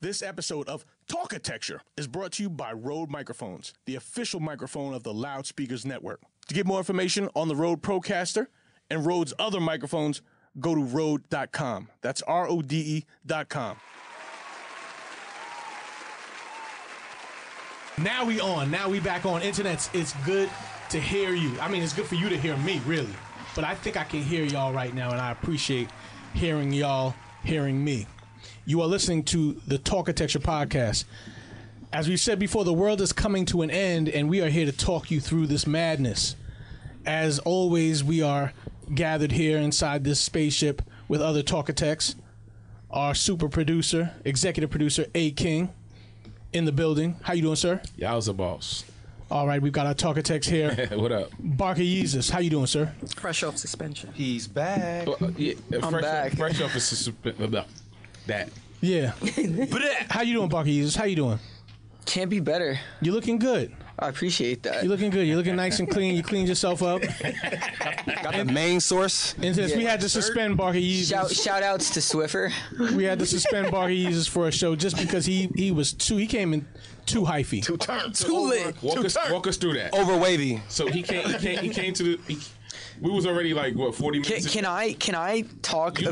This episode of Talkitecture is brought to you by Rode Microphones, the official microphone of the Loudspeakers Network. To get more information on the Rode Procaster and Rode's other microphones, go to Rode.com. That's RODE.com. Now we on. Now we back on. Internets, it's good to hear you. I mean, it's good for you to hear me, really. But I think I can hear y'all right now, and I appreciate hearing y'all hearing me. You are listening to the Talkitecture podcast. As we said before, the world is coming to an end, and we are here to talk you through this madness. As always, we are gathered here inside this spaceship with other Talkitects. Our super producer, executive producer, A. King, in the building. How you doing, sir? Y'all's a boss. All right, we've got our Talkitects here. What up? Barker Yeezus, how you doing, sir? Fresh off suspension. He's back. I'm back. Fresh off of suspension. That. Yeah. How you doing, Barker Yeezus? How you doing? Can't be better. You're looking good. I appreciate that. You're looking good. You're looking nice and clean. You cleaned yourself up. Got the main source. And since we had to suspend Barker Yeezus. Shout outs to Swiffer. We had to suspend Barker Yeezus for a show just because he came in too hyphy. Too lit. Walk us through that. Over wavy. So he came to the. We was already like what 40 minutes. Can I talk? I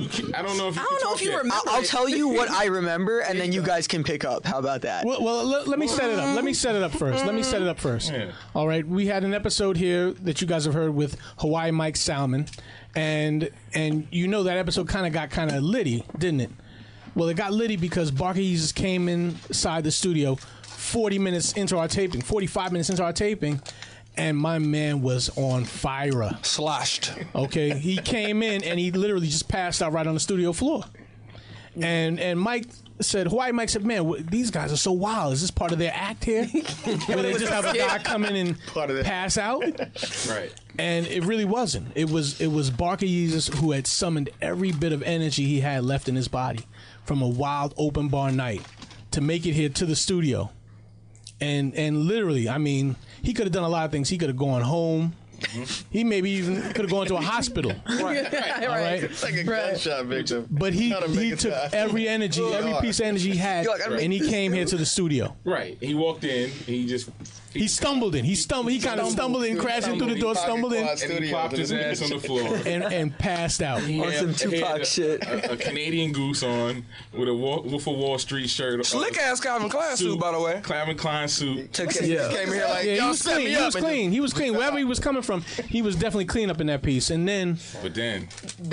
don't know if you remember. I'll tell you what I remember, and then you guys can pick up. How about that? Well, let me set it up. Let me set it up first. Yeah. All right, we had an episode here that you guys have heard with Hawaii Mike Salmon, and you know that episode got litty, didn't it? Well, it got litty because Barker Yeezus came inside the studio 45 minutes into our taping, and my man was on fire. Sloshed. Okay, he came in and he literally just passed out right on the studio floor. And Mike said, Hawaii Mike said, man, these guys are so wild. Is this part of their act here? Where they just have a guy come in and pass out? Right. And it really wasn't. It was Barker Yeezus who had summoned every bit of energy he had left in his body from a wild open bar night to make it here to the studio. And literally, I mean, he could have done a lot of things. He could have gone home. Mm-hmm. He maybe even could have gone to a hospital. Right. All right. It's like a gunshot victim. But he took every piece of energy he had, and he came here to the studio. Right. He walked in. He stumbled in. He kind of stumbled in, crashing through the door, stumbled in, and he plopped his ass on the floor and passed out. On some Tupac shit. A Canadian goose on with a Wolf of Wall Street shirt. Slick ass Calvin Klein suit, by the way. Calvin Klein suit. Came here like, he was clean. He was clean. Wherever he was coming from, he was definitely clean up in that piece. And then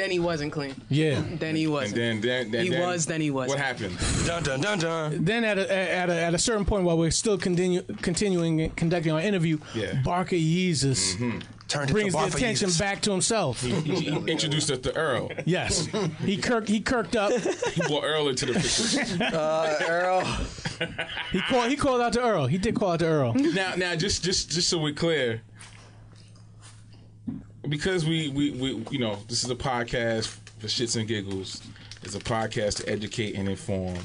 he wasn't clean. Yeah. Then he wasn't. And then he wasn't. What happened? Dun dun dun dun. Then at a certain point, while we're still continuing conducting our interview, Barker Yeezus brings the attention back to himself. He introduced us to Earl. Yes, he kirked up. He brought Earl into the picture. Earl. He called out to Earl. He did call out to Earl. Now, just so we're clear, because we you know, this is a podcast for shits and giggles. It's a podcast to educate and inform.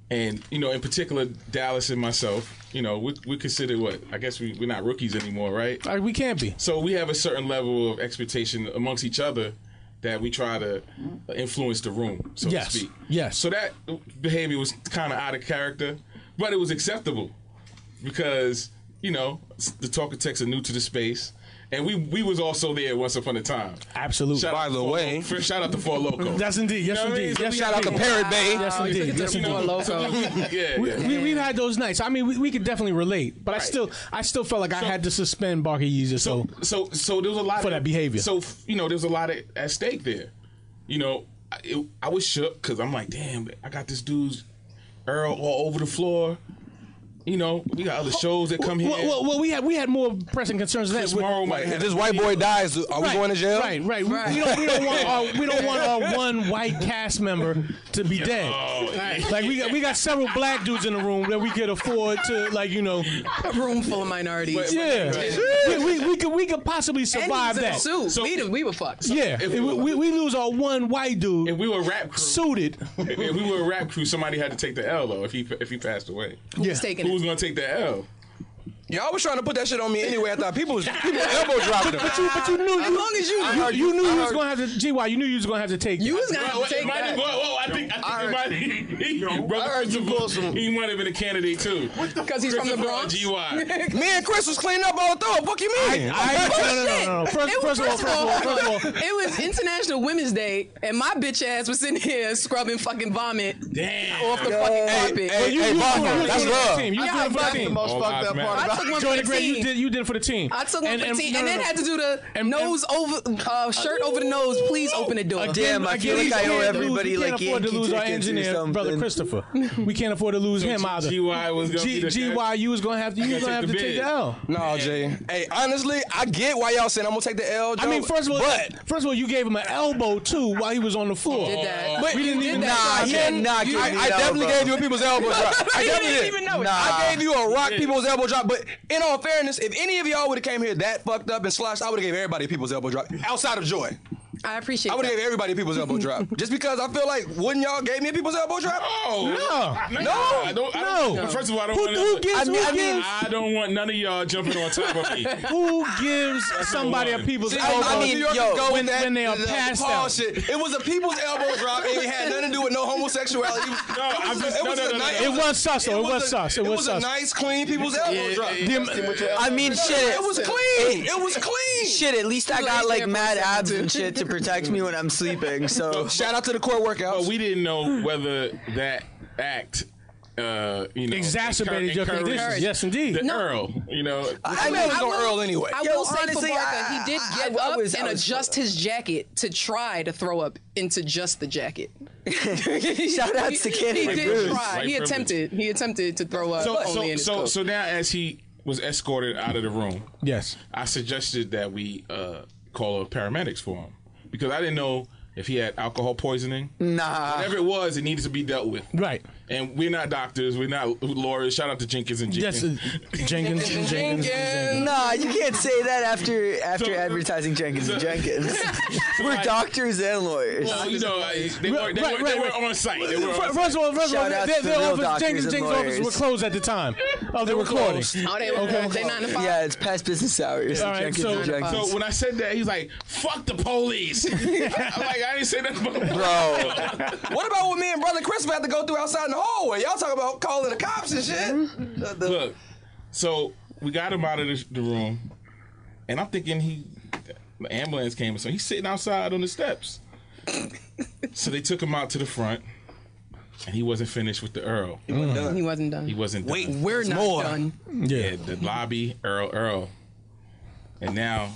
And, you know, in particular, Dallas and myself, you know, we consider I guess we're not rookies anymore, right? We can't be. So we have a certain level of expectation amongst each other that we try to influence the room, so to speak. Yes. So that behavior was kind of out of character, but it was acceptable because, you know, the Talkitects are new to the space. And we was also there once upon a time. Absolutely. By the way, shout out to Four Loco. Yes, indeed. Yes, indeed. Yes, shout out to Parrot Bay. Yes, indeed. Yes, indeed. We've had those nights. I mean, we could definitely relate, but I still felt like I had to suspend Barker Yeezus. So there was a lot for that behavior. So you know, there was a lot at stake there. You know, I was shook because I'm like, damn, I got this dude's Earl all over the floor. You know, we got other shows that come here. Well, we had more pressing concerns than that. If this white boy dies, are we going to jail? Right. We don't want our one white cast member to be dead. Like we got several black dudes in the room that we could afford to, like, you know, a room full of minorities. We could possibly survive that. So we were fucked. Yeah, if we lose our one white dude. If we were a rap crew, suited. If we were a rap crew, somebody had to take the L though. If he passed away, Who's taking it? Who's gonna take the L? Y'all was trying to put that shit on me anyway. I thought people elbow dropping them. But you knew As long as you you knew you was gonna have to GY. You knew you was gonna have to take. You was gonna have to take that. I think he might have been a candidate too. Because he's from the Bronx. GY. Me and Chris was cleaning up all the throw. Fuck you mean? No. First of all, it was International Women's Day, and my bitch ass was sitting here scrubbing fucking vomit off the fucking carpet. Hey, Barbara, that's love. You was doing it for the team. Most fucked up part I about took one for Join the the Greg, team. you did it for the team. I took one for the team, and then had to do the and- nose over, shirt over the nose. Please open the door. Damn, I feel like I owe everybody like we can't afford to Yankee lose our tickets or engineer, something. brother Christopher. We can't afford to lose him either. GY was going to be the GY, you was gonna have to take the L. No, Jay. Hey, honestly, I get why y'all saying I'm gonna take the L. Joe, I mean, first of all, you gave him an elbow too while he was on the floor. Did that. But we didn't even. Nah, he did not give me I the definitely elbow. gave you a people's elbow drop. I definitely did. even know it. Nah. I gave you a rock people's elbow drop. But in all fairness, if any of y'all would have came here that fucked up and sloshed, I would have gave everybody a people's elbow drop. Outside of Joy, I appreciate I would have that. gave everybody a people's elbow drop. Just because I feel like, wouldn't y'all gave me a people's elbow drop? I don't. First of all, I don't want I don't want none of y'all jumping on top of me. Who gives somebody a people's elbow I mean, when they are passed out? Shit. It was a people's elbow drop. And it had nothing to do with no homosexuality. It was sus, though. It was sus. It was a sus. nice, clean people's elbow drop. I mean, shit. It was clean. It was clean. Shit, at least I got like mad abs and shit to protect me when I'm sleeping. So Shout out to the core workouts. But we didn't know whether that act, Exacerbated your conditions. Yes, indeed. The Earl, I mean, it was on Earl anyway. I Yo, will say honestly, for Barker, he did get I up was- and adjust his jacket to try to throw up into just the jacket. shout outs to He Kenny. did try. White He privilege. attempted to throw up only in his coat. So now as he was escorted out of the room, Yes. I suggested that we call paramedics for him because I didn't know if he had alcohol poisoning. Nah. Whatever it was, it needed to be dealt with. Right. And we're not doctors. We're not lawyers. Shout out to Jenkins and Yes, Jenkins. Jenkins. Nah, you can't say that after advertising Jenkins and Jenkins. We're doctors and lawyers. Well, they were on site. They were on First of all, Shout out to their real office, doctors Jenkins and office were lawyers. closed at the time of the recording. Oh, they were they 9 to 5. Yeah, it's past business hours. All right, Jenkins so- and Jenkins. So when I said that, he's like, "Fuck the police." I'm like, I didn't say that, Bro, What about what me and brother Chris had to go through outside in the hallway? Y'all talk about calling the cops and shit. Look, so we got him out of the room, and I'm thinking the ambulance came, so he's sitting outside on the steps. So they took him out to the front, and he wasn't finished with the Earl. He wasn't done. He wasn't done. We're not done. Yeah, the lobby, Earl. And now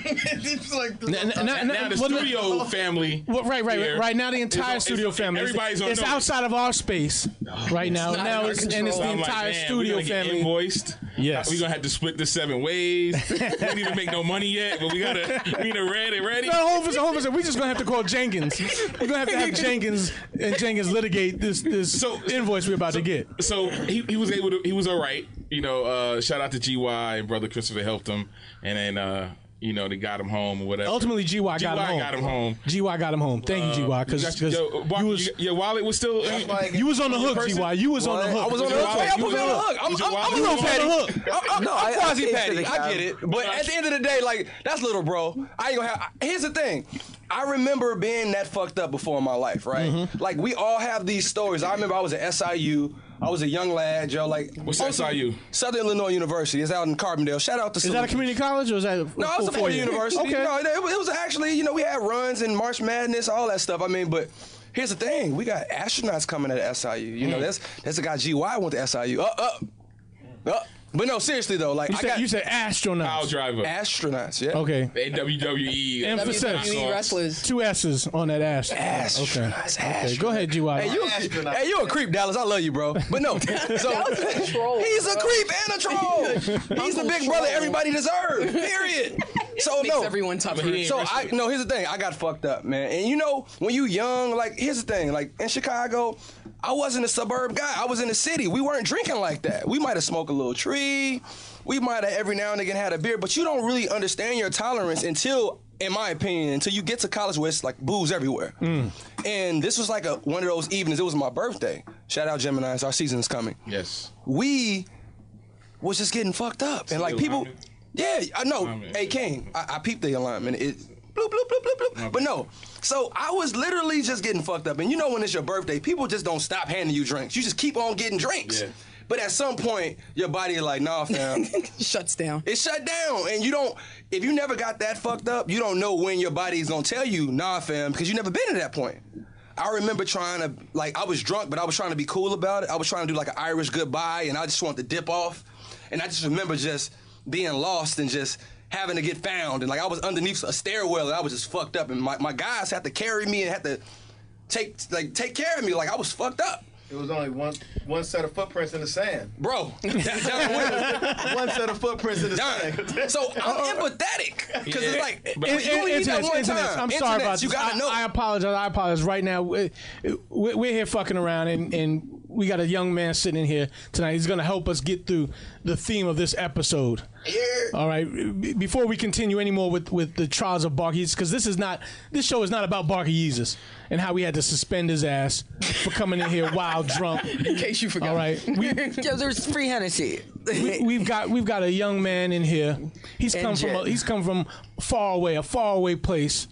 now the studio family. Well, right now the entire studio family. Everybody's on It's notice. outside of our space right now. not Now in our it's the control. I'm like, entire man, studio we're gonna get family. invoiced. Yes. We're gonna have to split this 7 ways. We didn't even make no money yet, but we need to ready. No, hold on a second. We just gonna have to call Jenkins. We're gonna have to have Jenkins litigate this invoice we're about to get. So he was able to. He was all right. Shout out to GY and brother Christopher helped him, and then they got him home or whatever. Ultimately, GY got him home. GY got him home. Thank you, GY, because your wallet was still. you was on the hook, GY. You was on the hook. I was on the hook. Y'all put me on the hook. I'm a little petty. I'm quasi petty. I get it. But at the end of the day, like, that's little bro. I ain't gonna have. Here's the thing. I remember being that fucked up before in my life, right? Mm-hmm. Like, we all have these stories. I remember I was at SIU. I was a young lad, Joe. Like, What's SIU? Southern Illinois University. It's out in Carbondale. Shout out to. Is that a community college or is that? No, it was a four-year? university. Okay. No, it was actually, we had runs and March Madness, all that stuff. I mean, but here's the thing: we got astronauts coming at SIU. That's a guy GY went to SIU. But no, seriously though, like You said astronauts. Pile driver. astronauts. Yeah. Okay. WWE. Emphasis. WWE wrestlers. 2 S's on that ass. Astronauts. Okay, go ahead, GY. Hey, you a creep, Dallas. I love you, bro. But no, so he's a creep and a troll. He's the big brother everybody deserves. Period. So Makes no, everyone tougher. He ain't here's the thing. I got fucked up, man. And when you young, like, here's the thing. Like, in Chicago, I wasn't a suburb guy. I was in the city. We weren't drinking like that. We might have smoked a little tree. We might have every now and again had a beer, but you don't really understand your tolerance until, in my opinion, until you get to college where it's like booze everywhere. And this was like one of those evenings. It was my birthday. Shout out Gemini. Our season's coming. Yes. We was just getting fucked up. And like people, yeah, I know. Hey, King, I peeped the alignment. It bloop, bloop, bloop, bloop, bloop. But no. So I was literally just getting fucked up. And you know when it's your birthday, people just don't stop handing you drinks. You just keep on getting drinks. Yeah. But at some point, your body is like, nah, fam. Shuts down. It shut down. And you don't, if you never got that fucked up, you don't know when your body's gonna tell you, nah, fam, because you never been to that point. I remember trying to, like, I was drunk, but I was trying to be cool about it. I was trying to do like an Irish goodbye, and I just wanted to dip off. And I just remember just being lost and just having to get found. And like I was underneath a stairwell, and I was just fucked up. And my guys had to carry me and had to take care of me. Like I was fucked up. It was only one set of footprints in the sand. Bro. One set of footprints in the sand. So I'm empathetic. Because it's like, if you only need that one time. I'm sorry about you this. gotta know. I apologize. Right now, we're here fucking around, and we got a young man sitting in here tonight. He's going to help us get through the theme of this episode. Yeah. All right. Before we continue anymore with the trials of Barky Yeezus, because this show is not about Barky Yeezus and how we had to suspend his ass for coming in here wild drunk. In case you forgot. All right. Yo, there's free Hennessy. We've got a young man in here. He's come from a faraway place.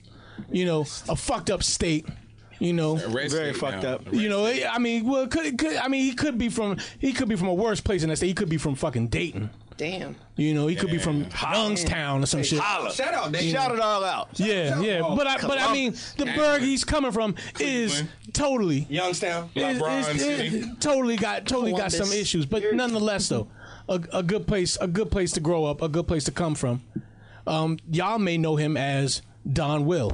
You know, a fucked up state. You know, very fucked up. You know, I mean, well, he could be from a worse place than that state. He could be from fucking Dayton. Damn. You know, he could be from Youngstown or some shit. Shout out, Dayton. Shout it all out. Yeah. But I mean, the burg he's coming from is totally Youngstown. Totally got some issues, but nonetheless, though, a good place to grow up, a good place to come from. Y'all may know him as DonWill.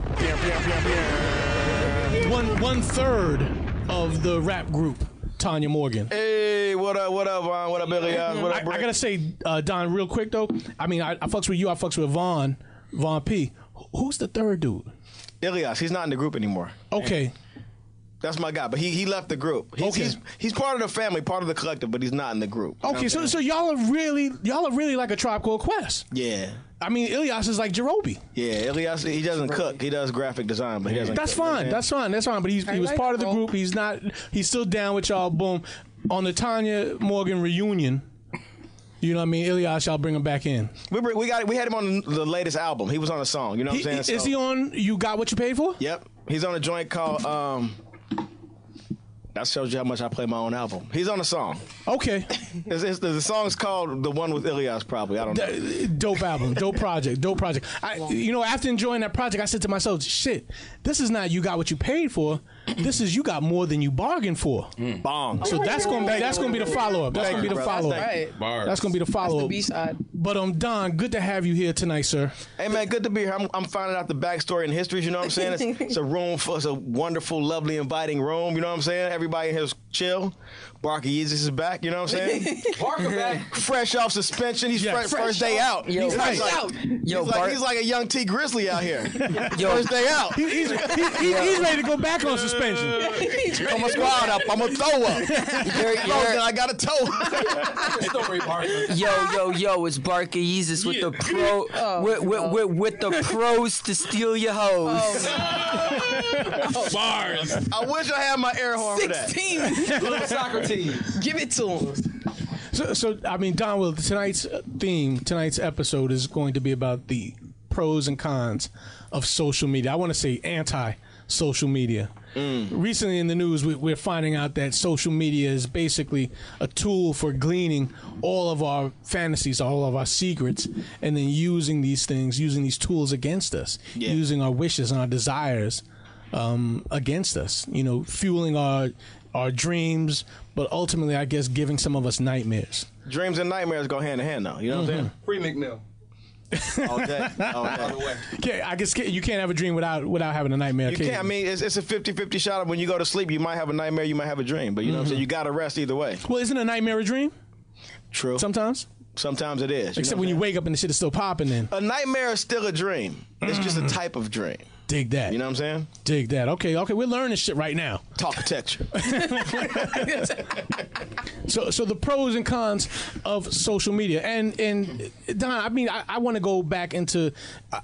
One third of the rap group Tanya Morgan. Hey, what up, Vaughn? What up, Billy? What up, I gotta say, Don, real quick though. I mean, I fucks with you. I fucks with Vaughn P. Who's the third dude? Ilyas. He's not in the group anymore. Okay. That's my guy, but he left the group. He's part of the family, part of the collective, but he's not in the group. Okay, so y'all are really like a Tribe Called Quest. Yeah. I mean, Ilyas is like Jerobi. Yeah, Ilyas, he doesn't cook. He does graphic design, but he doesn't That's cook. fine. That's fine. But he was part of the group. He's still down with y'all. Boom. On the Tanya Morgan reunion, you know what I mean? Ilyas, y'all bring him back in. We had him on the latest album. He was on a song. You know what I'm saying? Is he on You Got What You Paid For? Yep. He's on a joint called that shows you how much I play my own album. He's on a song. Okay. The song's called The One with Ilyas, probably. I don't know. Dope album. Dope project. After enjoying that project, I said to myself, shit, this is not You Got What You Paid For. This is You Got More Than You Bargained For. Bong. So that's gonna be the follow-up. That's gonna be the follow-up. That's gonna be the follow-up. That's the B-side. But Don, good to have you here tonight, sir. Hey man, good to be here. I'm finding out the backstory and histories, you know what I'm saying? It's a wonderful, lovely, inviting room, you know what I'm saying? Everybody in here's chill. Barky Yeezus is back, you know what I'm saying? Barker back. Fresh off suspension. He's first day out. Yo, he's like a young T Grizzly out here. First day out. He's ready to go back on suspension. I'm a squad up. I'm a throw up. I got a toe. Story, Barker. Yo, it's Barky Yeezus with the with the pros to steal your hoes. Bars. I wish I had my air horn for that. 16. Little soccer team. Give it to him. So I mean, DonWill, tonight's episode is going to be about the pros and cons of social media. I want to say anti-social media. Recently in the news, we're finding out that social media is basically a tool for gleaning all of our fantasies, all of our secrets, and then using these tools against us, using our wishes and our desires against us, fueling our dreams, but ultimately, I guess, giving some of us nightmares. Dreams and nightmares go hand in hand, though. You know what I'm saying? Free McNeil. All day. Okay, I guess you can't have a dream without having a nightmare. You can't. I mean, it's a 50-50 shot. When you go to sleep, you might have a nightmare, you might have a dream. But you know what I'm saying? You got to rest either way. Well, isn't a nightmare a dream? True. Sometimes it is. Except when you wake up and the shit is still popping then. A nightmare is still a dream. It's just a type of dream. Dig that. You know what I'm saying? Dig that. Okay, we're learning shit right now. Talkitecture. So the pros and cons of social media. And Don, I mean, I want to go back into,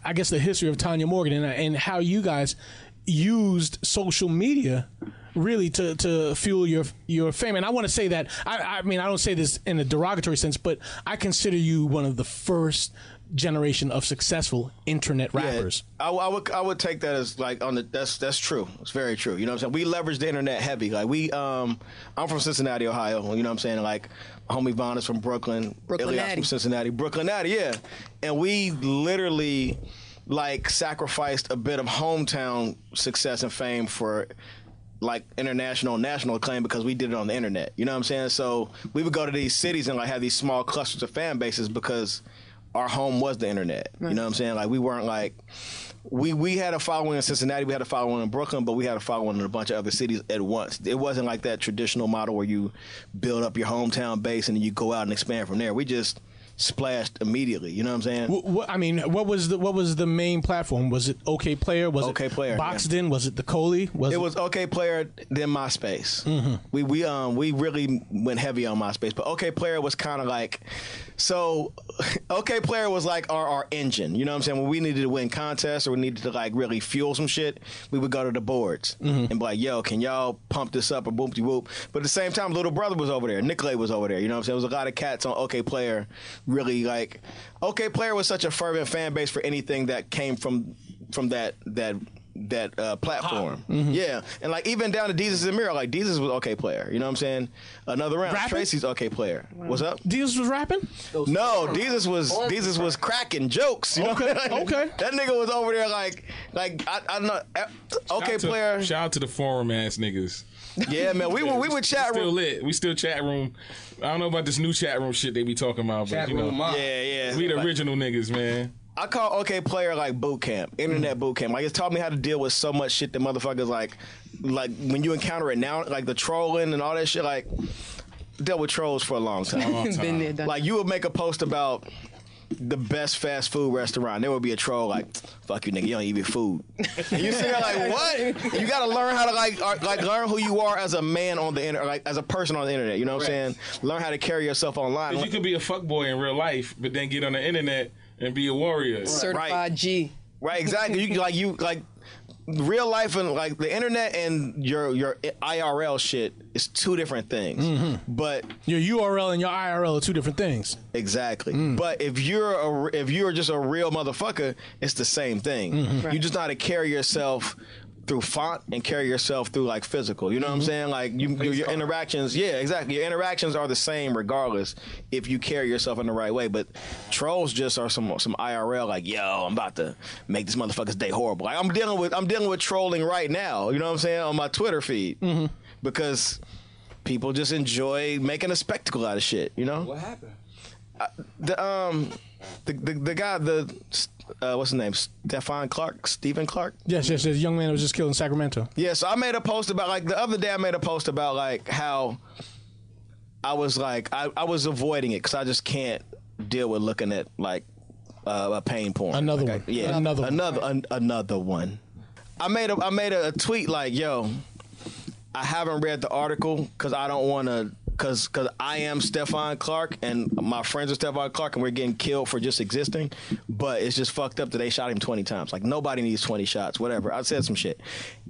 I guess, the history of Tanya Morgan and how you guys used social media really to fuel your fame. And I want to say that I mean I don't say this in a derogatory sense, but I consider you one of the first generation of successful internet rappers. I would take that as like that's true. It's very true. You know what I'm saying? We leverage the internet heavy. Like I'm from Cincinnati, Ohio. You know what I'm saying? Like homie Von is from Brooklyn. Ilias from Cincinnati. Brooklyn-natty, yeah. And we literally like sacrificed a bit of hometown success and fame for like international, national acclaim because we did it on the internet. You know what I'm saying? So we would go to these cities and like have these small clusters of fan bases because our home was the internet. Right. You know what I'm saying? Like we weren't like we had a following in Cincinnati, we had a following in Brooklyn, but we had a following in a bunch of other cities at once. It wasn't like that traditional model where you build up your hometown base and then you go out and expand from there. We just splashed immediately. You know what I'm saying? I mean, what was the main platform? Was it OkayPlayer? Was OkayPlayer, it Boxden? Yeah. Was it the Coley? It was OkayPlayer, then MySpace. Mm-hmm. We really went heavy on MySpace, but OkayPlayer was kind of like. So, OkayPlayer was like our engine. You know what I'm saying? When we needed to win contests or we needed to like really fuel some shit, we would go to the boards and be like, "Yo, can y'all pump this up?" or boop de whoop. But at the same time, Little Brother was over there, Nicolay was over there. You know what I'm saying? There was a lot of cats on OkayPlayer. Really like, OkayPlayer was such a fervent fan base for anything that came from that platform. Mm-hmm. Yeah. And like even down to Deezus and Miro, like Deezus was OkayPlayer. You know what I'm saying? Another round. Rapping? Tracy's OkayPlayer. Wow. What's up? Deezus was rapping? No, Deezus was cracking jokes. You know? Okay. That nigga was over there like I don't know. OkayPlayer. Shout out to the forum ass niggas. Yeah, man. We would chat room. Still lit. We still chat room. I don't know about this new chat room shit they be talking about, but you know. Yeah. We the original niggas, man. I call OkayPlayer like boot camp, internet boot camp. Like it's taught me how to deal with so much shit that motherfuckers like when you encounter it now, like the trolling and all that shit. Like dealt with trolls for a long time. Been there, done. Like you would make a post about the best fast food restaurant. There would be a troll like, "Fuck you, nigga, you don't eat your food." And you sit there like, what? You got to learn how to like learn who you are as a man on the internet, like as a person on the internet. You know what I'm saying? Learn how to carry yourself online. Because you could be a fuckboy in real life, but then get on the internet and be a warrior. Certified G. Right, exactly. You real life and like the internet and your IRL shit is two different things. Mm-hmm. But your URL and your IRL are two different things. Exactly. But if you're just a real motherfucker, it's the same thing. Mm-hmm. Right. You just know how to carry yourself through font and carry yourself through like physical. You know what I'm saying? Like your interactions, yeah, exactly. Your interactions are the same regardless if you carry yourself in the right way. But trolls just are some IRL like, yo, I'm about to make this motherfucker's day horrible. Like I'm dealing with trolling right now, you know what I'm saying, on my Twitter feed. Mm-hmm. Because people just enjoy making a spectacle out of shit, you know? What happened? The guy, what's his name? Stephen Clark? Yes, the young man that was just killed in Sacramento. Yeah, so I made a post about, like, the other day I made a post about, like, how I was, like, I was avoiding it because I just can't deal with looking at, like, a pain porn. Another one. Another one. I made a tweet like, yo, I haven't read the article because I don't want to, because I am Stephen Clark and my friends are Stephen Clark and we're getting killed for just existing. But it's just fucked up that they shot him 20 times. Like nobody needs 20 shots, whatever. I said some shit.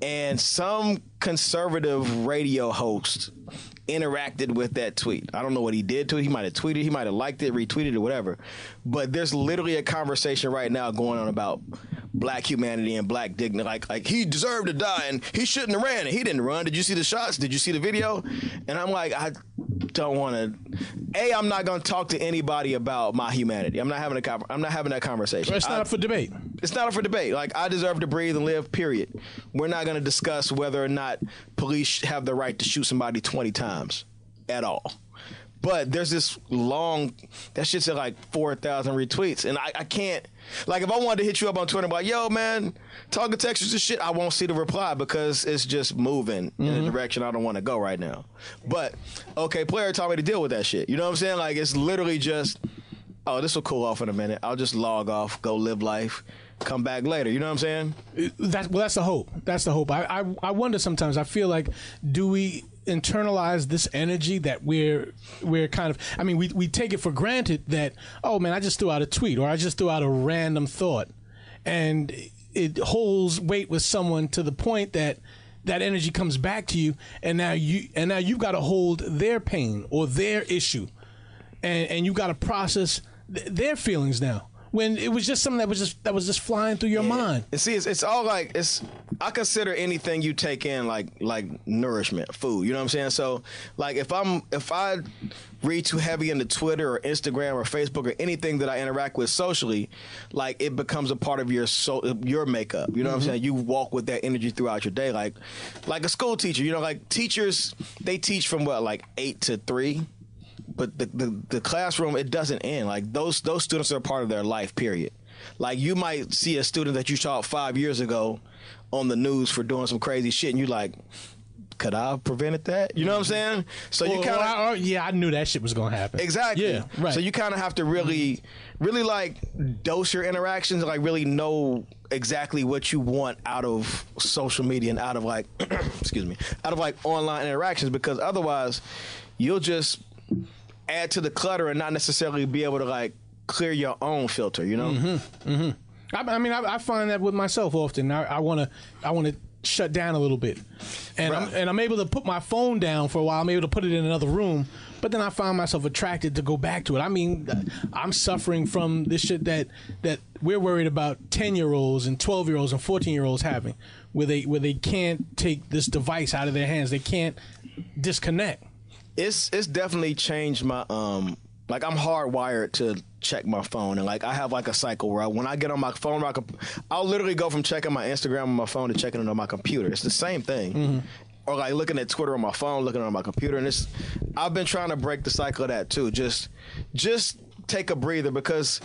And some conservative radio host interacted with that tweet. I don't know what he did to it. He might have tweeted, he might have liked it, retweeted it, whatever. But there's literally a conversation right now going on about black humanity and black dignity. Like he deserved to die and he shouldn't have ran. And he didn't run. Did you see the shots? Did you see the video? And I'm like, I don't want to. I'm not going to talk to anybody about my humanity. I'm not having that conversation. It's not up for debate. It's not up for debate. Like I deserve to breathe and live. Period. We're not going to discuss whether or not police have the right to shoot somebody 20 times at all. But there's this that shit's at like 4,000 retweets. And I can't, like if I wanted to hit you up on Twitter, like, yo, man, Talkitecture and shit, I won't see the reply because it's just moving in a direction I don't want to go right now. But OkayPlayer taught me to deal with that shit. You know what I'm saying? Like it's literally just, oh, this will cool off in a minute. I'll just log off, go live life, come back later. You know what I'm saying? That's the hope. That's the hope. I wonder sometimes, I feel like, do we internalize this energy that we're kind of, I mean, we take it for granted that, oh man, I just threw out a tweet or I just threw out a random thought, and it holds weight with someone to the point that that energy comes back to you, and now you've got to hold their pain or their issue, and you've got to process their feelings now. When it was just something that was just flying through your mind. And see, it's all like I consider anything you take in like nourishment, food. You know what I'm saying? So like if I read too heavy into Twitter or Instagram or Facebook or anything that I interact with socially, like it becomes a part of your makeup. You know what I'm saying? You walk with that energy throughout your day, like a school teacher. You know, like teachers, they teach from like 8 to 3. But the classroom, it doesn't end. Like those students are a part of their life, period. Like you might see a student that you taught 5 years ago on the news for doing some crazy shit, and you like, could I have prevented that? You know what I'm saying? So you kind of I knew that shit was gonna happen. Exactly. Yeah, right. So you kind of have to really like dose your interactions, and like really know exactly what you want out of social media and out of like out of like online interactions, because otherwise you'll just add to the clutter and not necessarily be able to like clear your own filter, you know? I mean, I find that with myself often. I want to shut down a little bit, and I'm able to put my phone down for a while. I'm able to put it in another room, but then I find myself attracted to go back to it. I mean, I'm suffering from this shit that we're worried about 10-year-olds and 12-year-olds and 14-year-olds having, where they can't take this device out of their hands. They can't disconnect. It's definitely changed my like I'm hardwired to check my phone, and like I have like a cycle where when I get on my phone, I'll literally go from checking my Instagram on my phone to checking it on my computer. It's the same thing. Or like looking at Twitter on my phone, looking on my computer, and I've been trying to break the cycle of that too. Just take a breather, because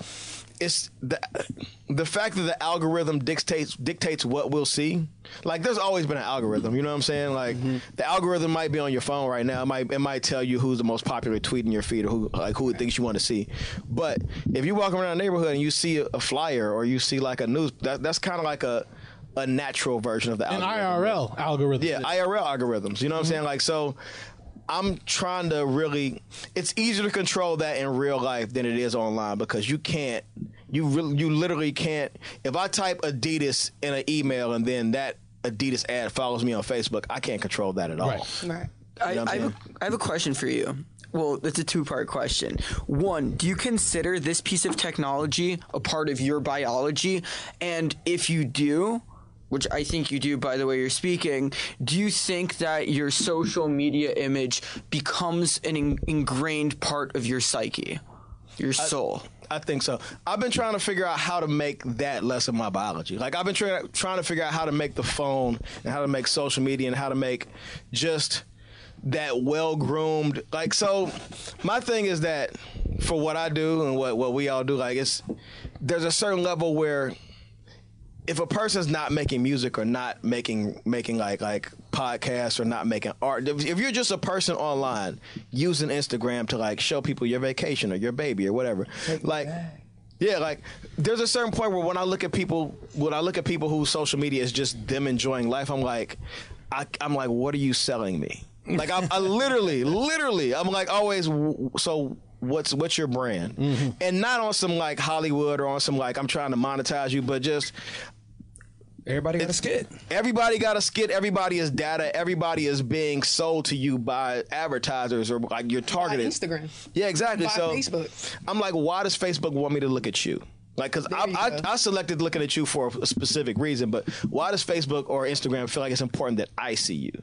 it's the fact that the algorithm dictates what we'll see. Like there's always been an algorithm, you know what I'm saying? Like the algorithm might be on your phone right now. It might tell you who's the most popular tweet in your feed, or who it thinks you want to see. But if you walk around the neighborhood and you see a flyer or you see like a news, that's kind of like a natural version of the algorithm. An IRL algorithm. Yeah, IRL algorithms. You know what I'm saying? Like so. I'm trying to really. It's easier to control that in real life than it is online, because you literally can't. If I type Adidas in an email and then that Adidas ad follows me on Facebook, I can't control that at all. Right. I have a question for you. Well, it's a two-part question. One, do you consider this piece of technology a part of your biology? And if you do, which I think you do by the way you're speaking, do you think that your social media image becomes an ingrained part of your psyche, your soul? I think so. I've been trying to figure out how to make that less of my biology. Like I've been trying to figure out how to make the phone and how to make social media and how to make just that well-groomed. Like, so my thing is that for what I do and what we all do, like there's a certain level where if a person's not making music or not making like podcasts or not making art, if you're just a person online using Instagram to like show people your vacation or your baby or whatever, like there's a certain point where when I look at people whose social media is just them enjoying life, I'm like, what are you selling me? Like I literally, I'm like always, so what's your brand? And not on some like Hollywood or on some like I'm trying to monetize you, but just everybody got a skit. Everybody got a skit. Everybody is data. Everybody is being sold to you by advertisers or like you're targeted. By Instagram. Yeah, exactly. By so Facebook. I'm like, why does Facebook want me to look at you? Like, because I selected looking at you for a specific reason, but why does Facebook or Instagram feel like it's important that I see you?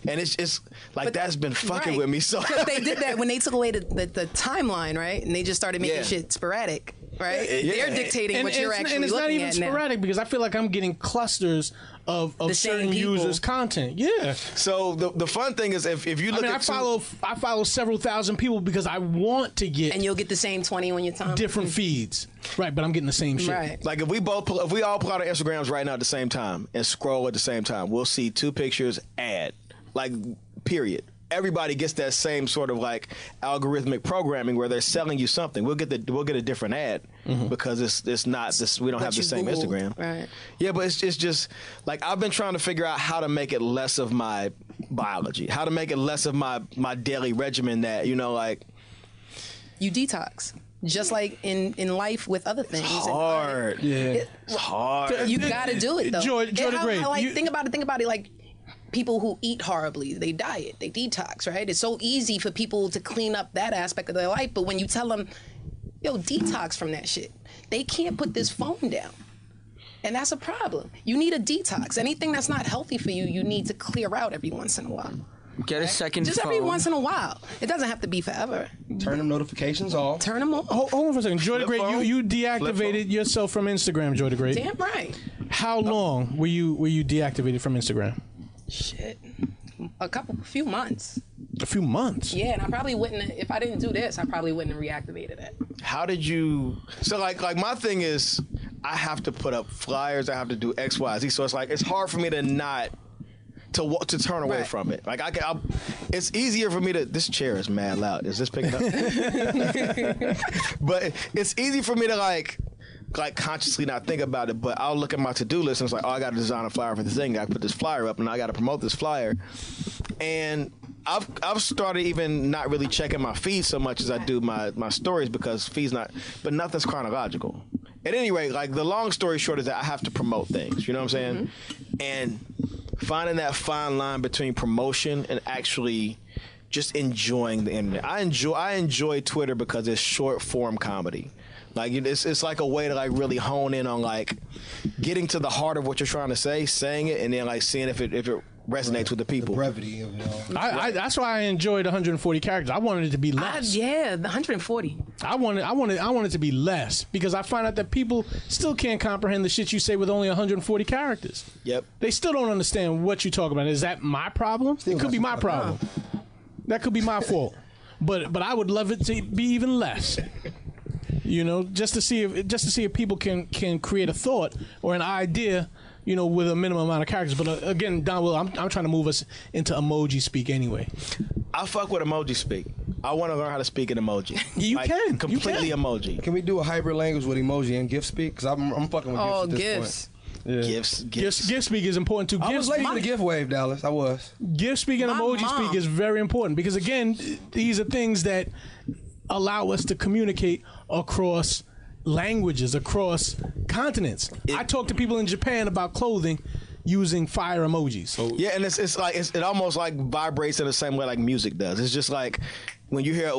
And it's like, that's been fucking with me. So they did that when they took away the timeline, right? And they just started making shit sporadic, right? They're dictating what you're actually looking at now. And it's not even sporadic, because I feel like I'm getting clusters of certain users' content. Yeah. So the fun thing is if you look at I follow several thousand people because I want to get, and you'll get the same 20 on your time. Different feeds, right? But I'm getting the same shit. Right. Like if we all pull out our Instagrams right now at the same time and scroll at the same time, we'll see 2 pictures, ad, like period. Everybody gets that same sort of like algorithmic programming where they're selling you something. We'll get a different ad because it's not this. We don't have the same Googled. Instagram. Right. Yeah, but it's just like I've been trying to figure out how to make it less of my biology, how to make it less of my daily regimen. That like you detox. Just like in life with other things. It's hard. It's hard. You got to do it though. Joy the Great. Think about it. Like people who eat horribly, they diet, they detox, right? It's so easy for people to clean up that aspect of their life, but when you tell them, yo, detox from that shit, they can't put this phone down. And that's a problem. You need a detox. Anything that's not healthy for you, you need to clear out every once in a while. Get a second Just phone. every once in a while. It doesn't have to be forever. Turn them notifications off. Turn them off. Hold on for a second. Joy the Great, you deactivated yourself from Instagram, Joy the Great. Damn right. How long were you deactivated from Instagram? Shit. A few months. A few months? Yeah, and I probably wouldn't, if I didn't do this, I probably wouldn't have reactivated it. How did you? So like my thing is, I have to put up flyers. I have to do X, Y, Z. So it's like it's hard for me to not to turn away from it. Like it's easier for me to. This chair is mad loud. Is this picking up? But it's easy for me to like consciously not think about it. But I'll look at my to-do list and it's like, oh, I got to design a flyer for this thing. I put this flyer up and I got to promote this flyer. And I've started even not really checking my feed so much as I do my stories because feed's not, but nothing's chronological. At any rate, like the long story short is that I have to promote things. You know what I'm saying? Mm-hmm. And finding that fine line between promotion and actually just enjoying the internet. I enjoy Twitter because it's short form comedy. Like it's like a way to like really hone in on like getting to the heart of what you're trying to say, saying it, and then like seeing if it resonates with the people. The brevity of it all. That's why I enjoyed 140 characters. I wanted it to be less. Yeah, the 140. I wanted to be less because I find out that people still can't comprehend the shit you say with only 140 characters. Yep. They still don't understand what you talk about. Is that my problem? It could be my problem. That could be my fault. But I would love it to be even less. You know, just to see if people can create a thought or an idea, you know, with a minimum amount of characters. But again, DonWill, I'm trying to move us into emoji speak anyway. I fuck with emoji speak. I want to learn how to speak in emoji. You like, can completely emoji. Can we do a hybrid language with emoji and GIF speak? Because I'm fucking with GIFs at this GIFs. point. Yeah. GIF speak is important too. I was late for the GIF wave, Dallas. I was. GIF speak and emoji speak is very important because again, these are things that allow us to communicate across languages, across continents. I talk to people in Japan about clothing using fire emojis. Yeah, and it's like it almost like vibrates in the same way like music does. It's just like when you hear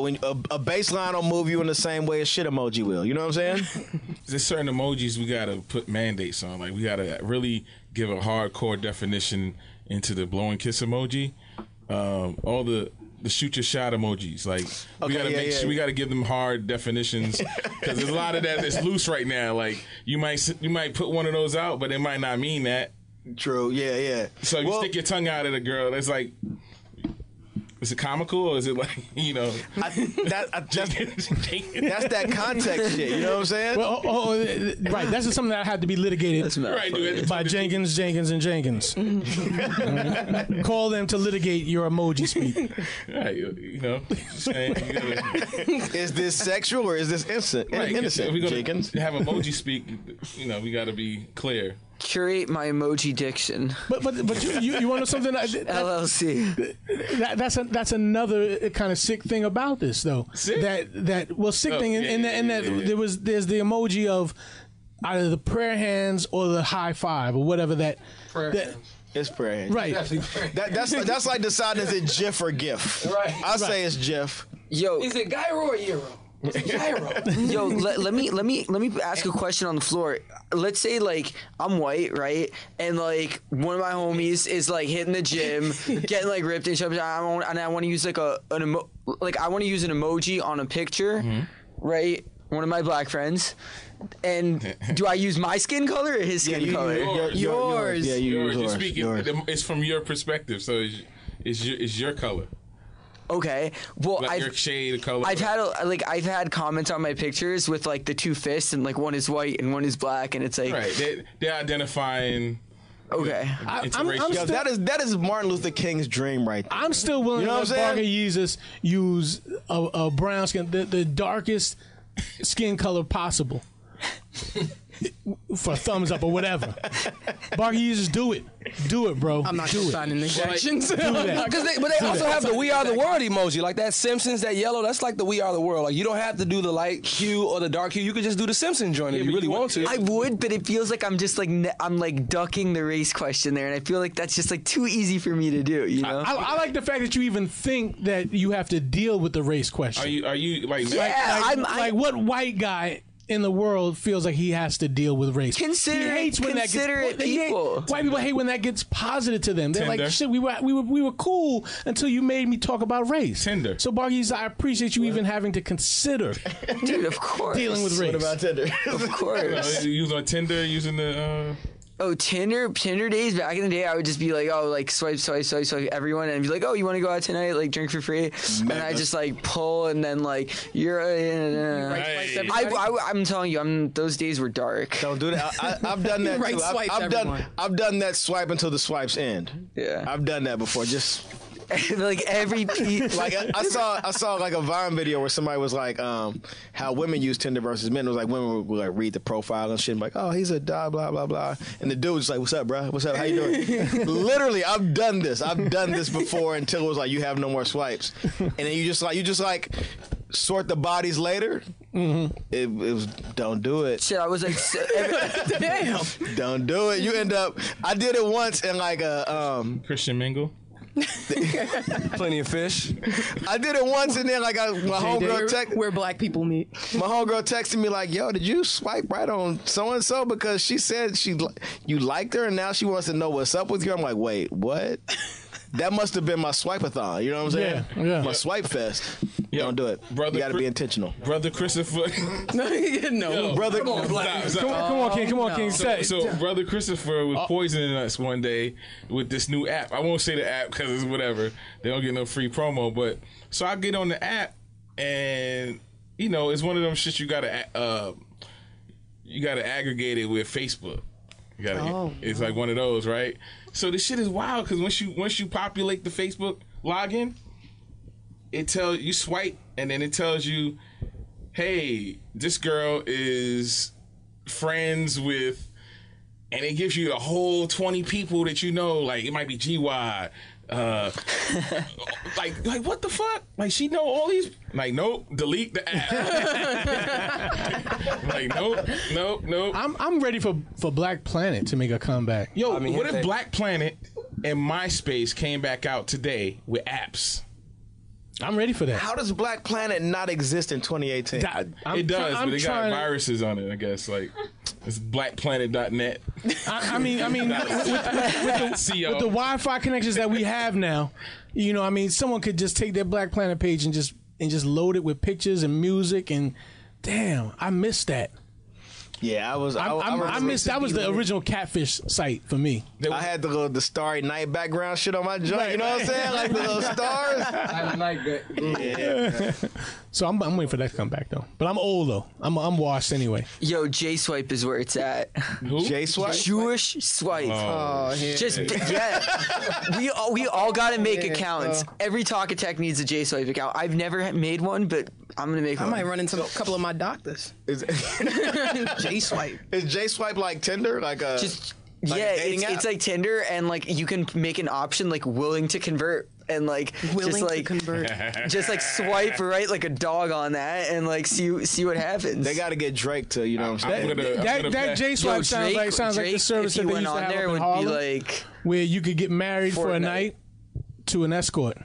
a bass line will move you in the same way a shit emoji will. You know what I'm saying? There's certain emojis we gotta put mandates on. Like we gotta really give a hardcore definition into the blowing kiss emoji. All the shoot your shot emojis, like we gotta make sure we gotta give them hard definitions because there's a lot of that that's loose right now. Like you might put one of those out, but it might not mean that. True. Yeah. So you stick your tongue out at a girl. That's like, is it comical or is it like, you know? That's that context shit. You know what I'm saying? Well, right. That's just something that had to be litigated by Jenkins, and Jenkins. Call them to litigate your emoji speak. Right. You know. Is this sexual or is this innocent? Right. Innocent. If we're gonna Jenkins. have emoji speak, you know, we got to be clear. Curate my emoji diction. But you want to know something? LLC. That's another kind of sick thing about this though. Sick? Sick thing in that there's the emoji of either the prayer hands or the high five or whatever that. It's prayer hands. Right. That's like deciding is it GIF or GIF. Right. I say it's GIF. Yo, Is it gyro or euro? Yo, let me ask a question on the floor. Let's say like I'm white, right? And like one of my homies is like hitting the gym, getting like ripped and stuff. And I want to use like I want to use an emoji on a picture, right? One of my black friends. And do I use my skin color or his skin color? Yours. Yeah, Yours. yours. It's from your perspective, so it's your color. Okay. Well, like your shade of color. I've had comments on my pictures with like the two fists and like one is white and one is black and it's like right. They're identifying. Okay. That is Martin Luther King's dream right there. I'm still willing to let Barker Jesus use a brown skin, the darkest skin color possible. for a thumbs up or whatever. Barky, you just do it. Do it, bro. I'm not do it. signing injections. Do that. But they also have the "We Are the World" emoji, like that Simpsons, that yellow. That's like the "We Are the World." Like you don't have to do the light hue or the dark hue. You could just do the Simpsons joint if you really want to. I would, but it feels like I'm just like I'm like ducking the race question there, and I feel like that's just like too easy for me to do. You know, I like the fact that you even think that you have to deal with the race question. Are you like? Yeah, like what white guy in the world feels like he has to deal with race? Considerate people. White people hate when that gets posited to them. They're Tinder. like, shit, we were cool until you made me talk about race. Tinder. So Bargies, I appreciate you even having to consider Dude, of course. dealing with race. What about Tinder? Of course. You use on Tinder using the. Oh, Tinder days back in the day, I would just be like, oh, like swipe everyone, and be like, oh, you want to go out tonight, like drink for free, and I just like pull, and then like you're. I'm telling you, those days were dark. Don't do that. I've done that Right too. swipes, I've done that swipe until the swipes end. Yeah. I've done that before. Just Like every piece. like I saw like a Vine video where somebody was like, how women use Tinder versus men. It was like women would like read the profile and shit, and like, oh, he's a blah blah blah, and the dude was like, what's up, bro? What's up? How you doing? Literally, I've done this before until it was like you have no more swipes, and then you just like sort the bodies later. Mm-hmm. It was don't do it. Shit, I was like, Damn. Don't do it. You end up. I did it once in like a Christian mingle. Plenty of fish. I did it once and then like my homegirl Where black people meet. My homegirl texted me like, yo, did you swipe right on so-and-so? Because she said you liked her and now she wants to know what's up with you. I'm like, wait, what? That must have been my swipe-a-thon. You know what I'm saying? Yeah. My swipe fest. Yeah. Don't do it. Brother you got to be intentional. Brother Christopher. No. Brother, Come Come on, King. Say. So Brother Christopher was poisoning us one day with this new app. I won't say the app because it's whatever. They don't get no free promo. But so I get on the app and it's one of them shit you gotta aggregate it with Facebook. It's like one of those, right? So this shit is wild because once you populate the Facebook login, it tells you swipe and then it tells you, hey, this girl is friends with, and it gives you a whole 20 people that you know, like it might be GY. Like what the fuck? Like she know all these? Like nope, delete the app. Like nope. I'm ready for Black Planet to make a comeback. Yo, what if Black Planet and MySpace came back out today with apps? I'm ready for that. how does Black Planet not exist in 2018? It does, but it got viruses on it, I guess. Like it's blackplanet.net. I mean, with the Wi-Fi connections that we have now, someone could just take their Black Planet page and just load it with pictures and music, and damn, I missed that. Yeah, I missed. That was the original Catfish site for me. I had the Starry Night background shit on my joint. You know what I'm saying? Like the little stars. Yeah. So I'm waiting for that to come back though. But I'm old though. I'm washed anyway. yo, J Swipe is where it's at. Who? J Swipe. Jewish Swipe. Oh, We all got to make accounts. Every Talkitect needs a J Swipe account. I've never made one, but I'm gonna make one. I might run into a couple of my doctors. J Swipe. Is J Swipe like Tinder? Like a like a dating app? It's like Tinder, and like you can make an option like willing to convert, and like To convert. just like swipe right like a dog on that, and like see what happens. They got to get Drake to, you know what I'm saying? That J Swipe sounds like the service that they used to have up in Harlem, like where you could get married for a night to an escort.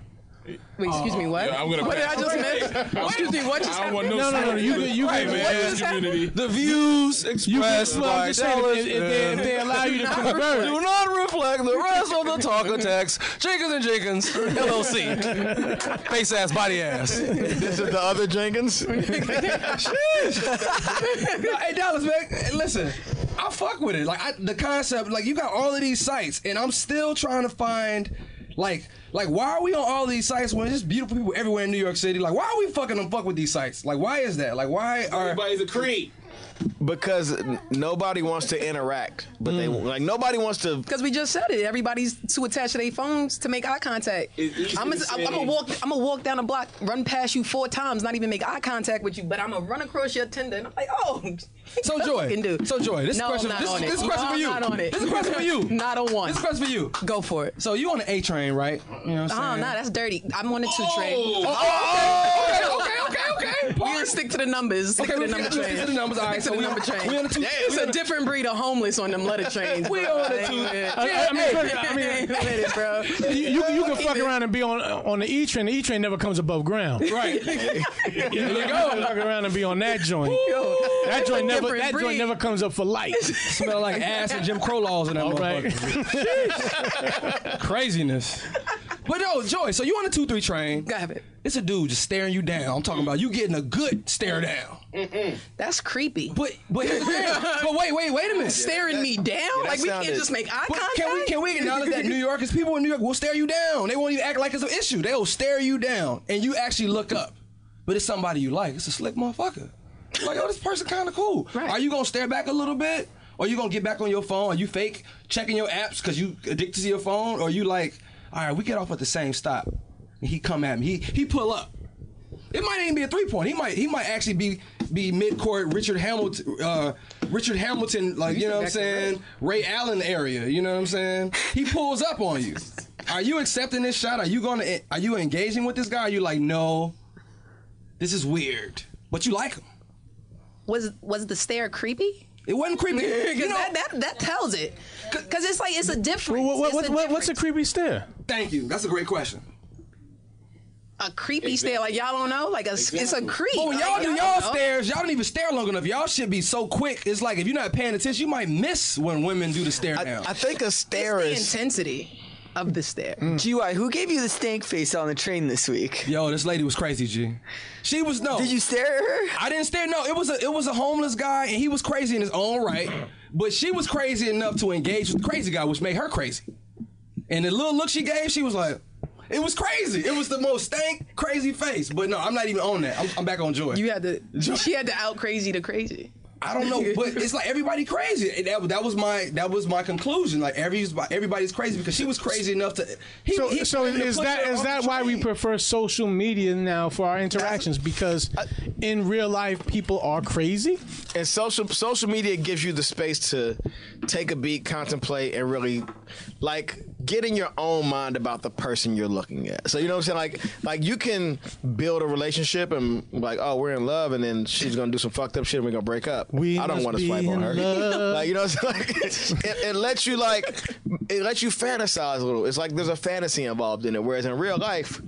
Wait, excuse me, what? Yeah, I'm gonna what did I just miss? Excuse me, what just I don't want happened? no. You Hey, can. man, What it's just happened? community. The views expressed Well, I'm by just saying, if they allow you to convert. do not reflect the rest of the Talkitects, Jenkins & Jenkins, LLC. Face ass, body ass. This is the other Jenkins. Hey, Dallas, man, listen, I fuck with it. Like, the concept, like, you got all of these sites, and I'm still trying to find, like, why are we on all these sites when there's beautiful people everywhere in New York City? Like, why are we fuck with these sites? Like, why is that? Like, why are... Everybody's a creep. Because nobody wants to interact, but they like nobody wants to. Because we just said it. Everybody's too attached to their phones to make eye contact. I'm gonna walk down the block, run past you 4 times, not even make eye contact with you, but I'm gonna run across your Tinder, and I'm like, oh. So Joy, this question for you. Not on it. This is a question for you. Not on one. This is a question for you. Go for it. So you on the A train, right? You know what I'm saying? Nah, that's dirty. I'm on the 2 train. Okay. We're gonna stick to the numbers. Stick to the number train. Stick to the numbers. All right, Stick to the number train. We on the 2. It's a different breed of homeless on them letter trains. We on the 2. Bro. You can fuck around and be on the E train. The E train never comes above ground. Right. There you go. Fuck around and be on that joint. That joint never comes up for light. Smell like ass and Jim Crow laws in that motherfucker. Craziness. But no, Joy, so you on the 2-3 train. Got it. It's a dude just staring you down. I'm talking about you getting a good stare down. That's creepy. But here's the thing. But wait a minute. Staring me down? Like we can't just make eye contact? Can we acknowledge that New Yorkers, people in New York will stare you down. They won't even act like it's an issue. They'll stare you down and you actually look up. But it's somebody you like. It's a slick motherfucker. Like, oh, this person kind of cool. Right. Are you going to stare back a little bit? Or you going to get back on your phone? Are you fake checking your apps because you addicted to your phone? Or you like, all right, we get off at the same stop. And he come at me. He pull up. It might even be a 3-point. He might actually be mid-court Richard Hamilton, like, you know what I'm saying? Ray Allen area, you know what I'm saying? He pulls up on you. Are you accepting this shot? Are you engaging with this guy? Are you like, no, this is weird, but you like him? Was the stare creepy? It wasn't creepy. Because that tells it. Because it's like, it's a difference. What's a creepy stare? Thank you. That's a great question. A creepy stare, like y'all don't know? Like it's a creep. But when y'all do y'all stares, y'all don't even stare long enough. Y'all should be so quick. It's like if you're not paying attention, you might miss when women do the stare down. I think a stare it's is the intensity of the stare. GY, who gave you the stank face on the train this week? Yo, this lady was crazy, G. She was no. Did you stare at her? I didn't stare. No, it was a homeless guy, and he was crazy in his own right. But she was crazy enough to engage with the crazy guy, which made her crazy. And the little look she gave, she was like, it was crazy. It was the most stank, crazy face. But no, I'm not even on that. I'm back on Joy. She had to out crazy the crazy. I don't know, but it's like everybody crazy. That was my conclusion. Like everybody's crazy because she was crazy enough to. So is that why we prefer social media now for our interactions? Because in real life, people are crazy, and social media gives you the space to take a beat, contemplate, and really like get in your own mind about the person you're looking at. So you know what I'm saying? Like you can build a relationship and like, oh, we're in love, and then she's gonna do some fucked up shit and we're gonna break up. I don't want to swipe on her. Like, you know what I'm saying? Like, it lets you fantasize a little. It's like there's a fantasy involved in it. Whereas in real life,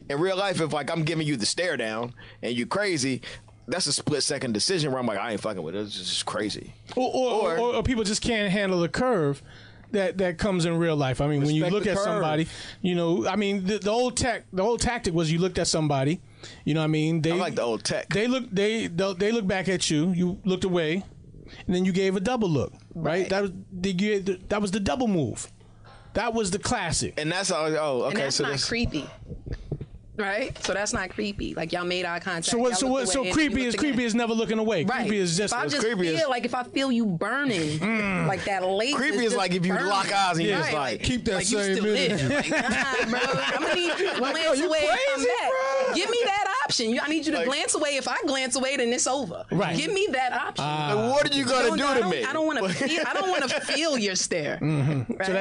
if like I'm giving you the stare down and you crazy, that's a split-second decision where I'm like, I ain't fucking with it. It's just crazy. Or people just can't handle the curve that comes in real life. I mean, when you look at somebody, you know, I mean, the old tactic was you looked at somebody, you know what I mean? I like the old tech. They look back at you, you looked away, and then you gave a double look, right? That was the double move. That was the classic. And that's okay. And that's so not creepy. Right, so that's not creepy. Like y'all made eye contact. So creepy is never looking away. Right. Creepy is just. If I feel you burning, like that laser. Creepy is like if you lock eyes and you just like keep that same you still live. Like, nah, bro. I'm gonna need you to glance away and come back. Bro. Give me that option. I need you to glance away. If I glance away, then it's over. Right. Give me that option. What are you gonna do to me? I don't want to feel your stare. Mm-hmm. Right? So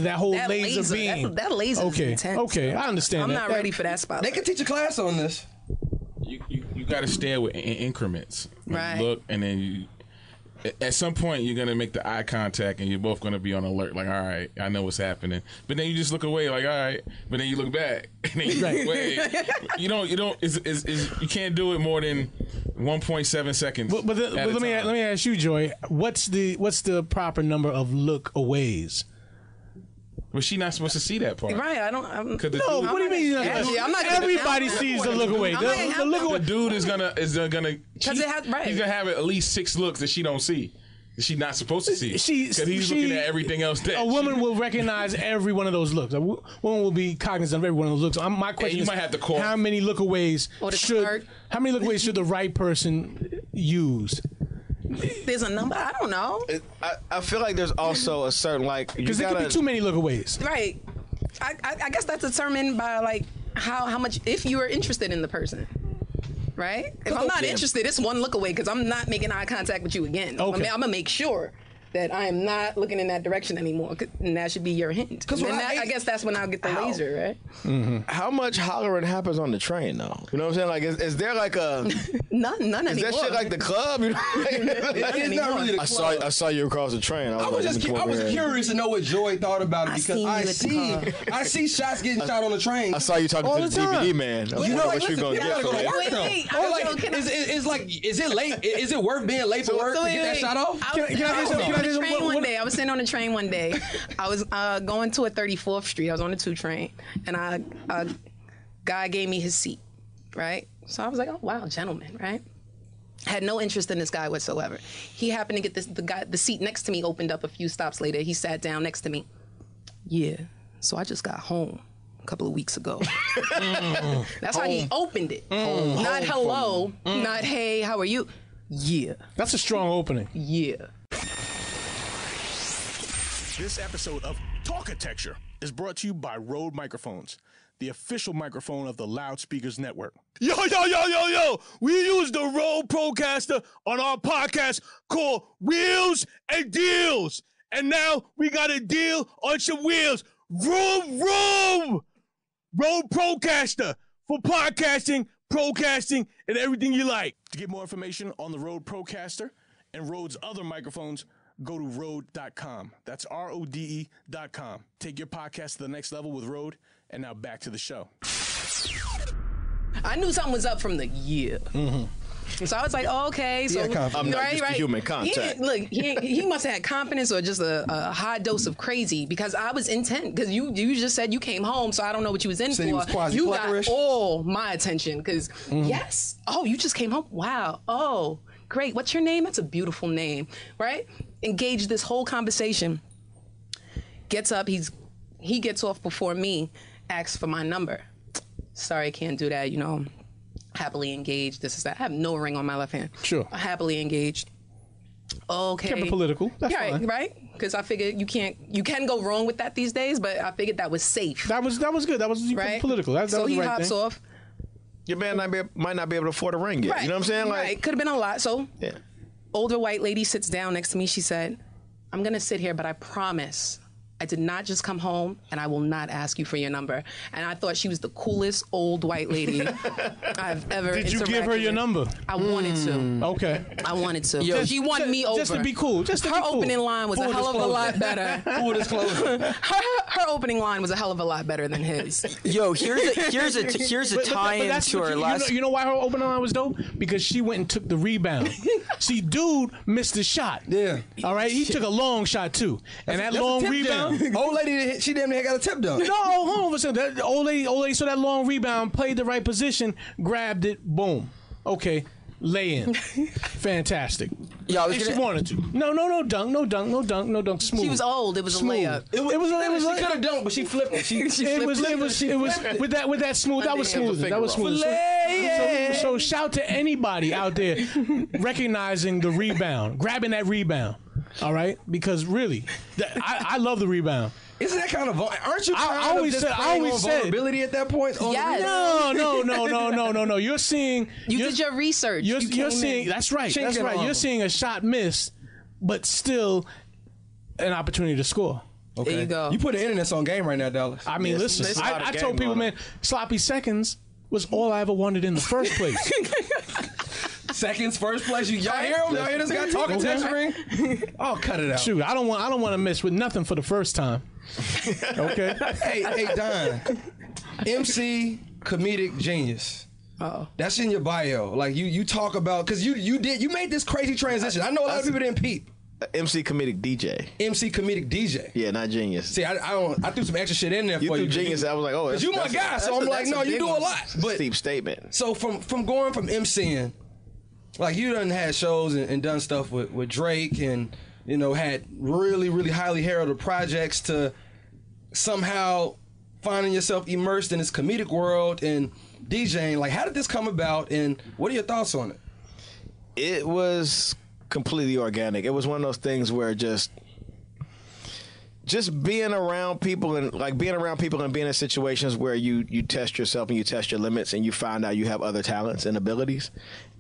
that whole laser beam. That laser is intense. Okay, I understand. I'm not ready for that spot. They can teach a class on this. You got to stare with increments. Right. Look, and then at some point you're gonna make the eye contact, and you're both gonna be on alert. Like, all right, I know what's happening. But then you just look away. Like, all right. But then you look back, and then you look away. You don't. You can't do it more than 1.7 seconds. But let me ask you, Joy. What's the proper number of look aways? Was she not supposed to see that part? Right, what do you mean? I'm not. Everybody sees the look away. The dude is gonna. He's gonna have at least 6 looks that she don't see. That she's not supposed to see. Because he's looking at everything else. A woman will recognize every one of those looks. A woman will be cognizant of every one of those looks. My question is, might have to call. How many lookaways should the right person use? there's a number. I don't know. I feel like there's also a certain like Because there could be too many lookaways. Right. I guess that's determined by like how much if you are interested in the person. Right? If I'm not interested, it's one look away because I'm not making eye contact with you again. Okay. I'm gonna make sure that I am not looking in that direction anymore, and that should be your hint. Because I guess that's when I'll get the laser, right? Mm-hmm. How much hollering happens on the train, though? You know what I'm saying? Like, is there like a none anymore? Is that shit like the club? You know? It's not really the club. I saw you across the train. I was curious to know what Joy thought about it because I see shots getting shot on the train. I saw you talking to the DVD man. You know what you're gonna get from it. Is it late? Is it worth being late for work to get that shot off? I was sitting on a train one day. I was going to a 34th Street. I was on the 2 train, and a guy gave me his seat, right? So I was like, oh, wow, gentleman, right? Had no interest in this guy whatsoever. He happened to get the seat next to me opened up a few stops later. He sat down next to me. Yeah, so I just got home a couple of weeks ago. That's how he opened it. Not hello, not hey, how are you? Yeah. That's a strong opening. Yeah. This episode of Talkitecture is brought to you by Rode Microphones, the official microphone of the Loudspeakers Network. Yo! We use the Rode Procaster on our podcast called Wheels and Deals. And now we got a deal on some wheels. Vroom! Rode Procaster for podcasting, procasting, and everything you like. To get more information on the Rode Procaster and Rode's other microphones, go to Rode.com. That's RODE.com. Take your podcast to the next level with Rode. And now back to the show. I knew something was up from the year. Mm-hmm. So I was like, oh, okay. So, I'm not used to human contact. He must have had confidence or just a high dose of crazy because I was intent. Because you just said you came home, so I don't know what you was in for. You got all my attention because, yes. Oh, you just came home? Wow. Oh, great. What's your name? That's a beautiful name, right? Engage this whole conversation. Gets up. He gets off before me. Asks for my number. Sorry, I can't do that. You know, happily engaged. This is that. I have no ring on my left hand. Sure. Happily engaged. Okay. Kept it political. That's fine. Right? Because I figured you can go wrong with that these days, but I figured that was safe. That was good. That was right? political. That so was he the right hops thing. off. Your man might not be able to afford a ring yet. Right. You know what I'm saying? Like, right. Could have been a lot. So, yeah. Older white lady sits down next to me. She said, I'm going to sit here, but I promise I did not just come home and I will not ask you for your number. And I thought she was the coolest old white lady I've ever Did you give her your number? I wanted to. Okay. I wanted to. Yo, she won me over. Just to be cool. Her opening line was a hell of a lot better. Full disclosure. Her opening line was a hell of a lot better than his. Yo, here's a tie-in to our last. You know why her opening line was dope? Because she went and took the rebound. See, dude missed the shot. Yeah. All right, he took a long shot too, and that long rebound. Old lady, she damn near got a tip dunk. No, hold on a second. That old lady saw that long rebound, played the right position, grabbed it, boom. Okay, lay in. Fantastic. Yeah, if she wanted to. No dunk. Smooth. She was old. It was a layup. It was. She could have dunked, but she flipped it. It was with that smooth. That was smooth. That was smooth. So shout to anybody out there recognizing the rebound, grabbing that rebound. All right, because really, I love the rebound. Isn't that kind of aren't you kind I always of just said vulnerability at that point? Yes. No. You're seeing. You did your research. You're seeing. That's right. That's right. You're seeing a shot missed, but still an opportunity to score. Okay. There you go. You put the internet on game right now, Dallas. I mean, listen. I told people, man, sloppy seconds was all I ever wanted in the first place. Seconds, first place. Y'all hear him? Y'all hear this guy talking ring? Oh, cut it out. Shoot, I don't want to miss with nothing for the first time. Okay. Hey, Don. MC, comedic genius. Uh-oh. That's in your bio. Like you talk about because you made this crazy transition. I know a lot of people didn't peep. MC comedic DJ. MC comedic DJ. Yeah, not genius. See, I threw some extra shit in there for you. You threw genius. I was like, oh, because you my guy. So I'm like, no, you do a lot. But steep statement. So from going from MCing. Like, you done had shows and done stuff with Drake and, you know, had really, really highly heralded projects to somehow finding yourself immersed in this comedic world and DJing. Like, how did this come about and what are your thoughts on it? It was completely organic. It was one of those things where just being around people and being in situations where you test yourself and you test your limits and you find out you have other talents and abilities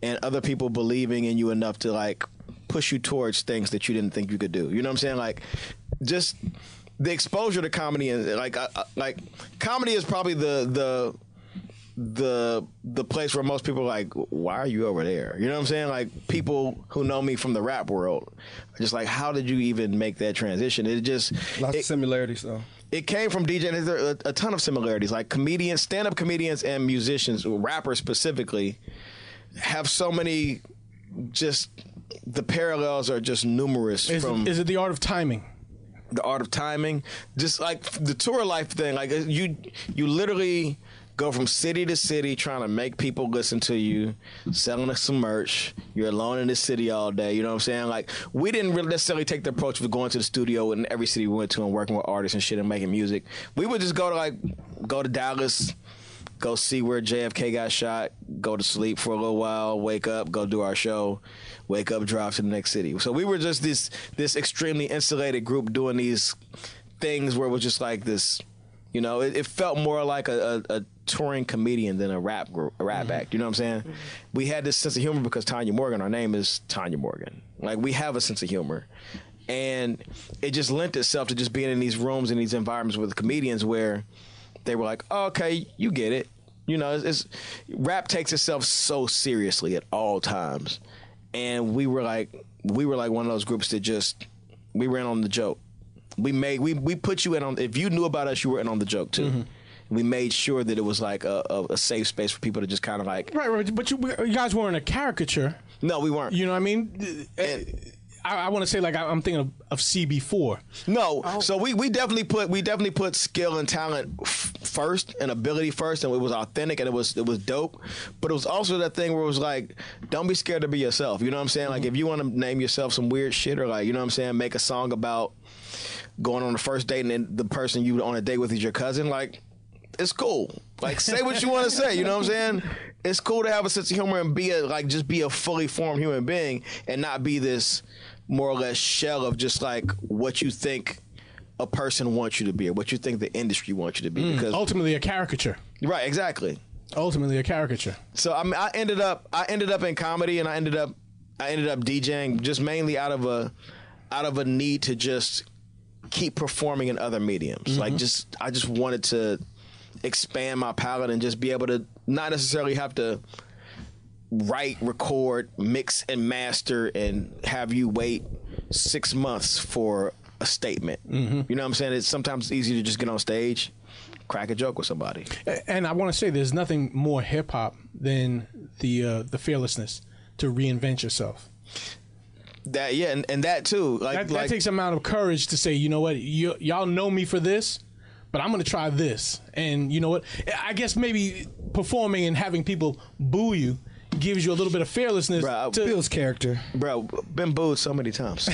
and other people believing in you enough to like push you towards things that you didn't think you could do. You know what I'm saying? Like just the exposure to comedy and like comedy is probably the place where most people are like, why are you over there? You know what I'm saying? Like people who know me from the rap world are just like, how did you even make that transition? Lots of similarities though. It came from DJing. There's a ton of similarities. Like comedians, stand-up comedians and musicians, rappers specifically, have so many, just the parallels are just numerous. Is it the art of timing? The art of timing, just like the tour life thing. Like you literally go from city to city trying to make people listen to you, selling us some merch. You're alone in the city all day. You know what I'm saying? Like, we didn't really necessarily take the approach of going to the studio in every city we went to and working with artists and shit and making music. We would just go to Dallas, go see where JFK got shot, go to sleep for a little while, wake up, go do our show, wake up, drive to the next city. So we were just this extremely insulated group doing these things where it was just like this, you know, it felt more like a touring comedian than a rap act. You know what I'm saying? Mm-hmm. We had this sense of humor because Tanya Morgan, our name is Tanya Morgan. Like, we have a sense of humor. And it just lent itself to just being in these rooms and these environments with comedians where they were like, oh, okay, you get it. You know, rap takes itself so seriously at all times. And we were like one of those groups that we ran on the joke. We put you in on, if you knew about us, you were in on the joke too. Mm-hmm. We made sure that it was like a safe space for people to just kind of like... Right, but you guys weren't a caricature. No, we weren't. You know what I mean? I want to say, like, I'm thinking of CB4. No, so we definitely put skill and talent first and ability first, and it was authentic and it was dope. But it was also that thing where it was like, don't be scared to be yourself. You know what I'm saying? Like, if you want to name yourself some weird shit or, like, you know what I'm saying, make a song about going on the first date and then the person you on a date with is your cousin, like... It's cool. Like, say what you want to say. You know what I'm saying? It's cool to have a sense of humor and just be a fully formed human being and not be this more or less shell of just like what you think a person wants you to be or what you think the industry wants you to be. Because ultimately a caricature. Right. Exactly. Ultimately a caricature. So I mean, I ended up in comedy and I ended up DJing just mainly out of a need to just keep performing in other mediums. Mm-hmm. Like I just wanted to expand my palette and just be able to not necessarily have to write, record, mix, and master and have you wait 6 months for a statement. Mm-hmm. You know what I'm saying? Sometimes it's easy to just get on stage, crack a joke with somebody. And I want to say there's nothing more hip-hop than the fearlessness to reinvent yourself. That, yeah, and that too. That takes an amount of courage to say, you know what, y'all know me for this, but I'm going to try this. And you know what? I guess maybe performing and having people boo you gives you a little bit of fearlessness. Bro, Bill's character. Bro, been booed so many times.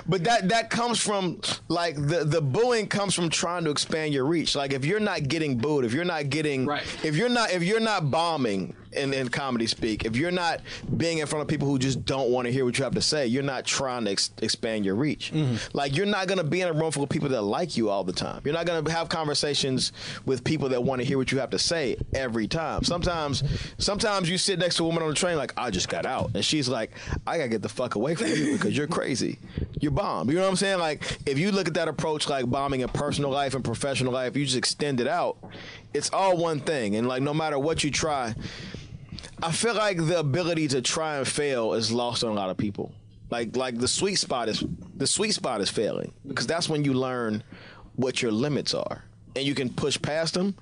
But that comes from, like, the booing comes from trying to expand your reach. Like, if you're not getting booed, if you're not getting, right. if you're not bombing in comedy speak, if you're not being in front of people who just don't want to hear what you have to say, you're not trying to expand your reach. Mm-hmm. Like, you're not going to be in a room full of people that like you all the time. You're not going to have conversations with people that want to hear what you have to say every time. Sometimes you sit next to a woman on the train like, I just got out. And she's like, I got to get the fuck away from you because you're crazy. You're bomb. You know what I'm saying? Like, if you look at that approach like bombing in personal life and professional life, you just extend it out, it's all one thing. And, like, no matter what you try, I feel like the ability to try and fail is lost on a lot of people. Like the sweet spot is failing, because that's when you learn what your limits are, and you can push past them,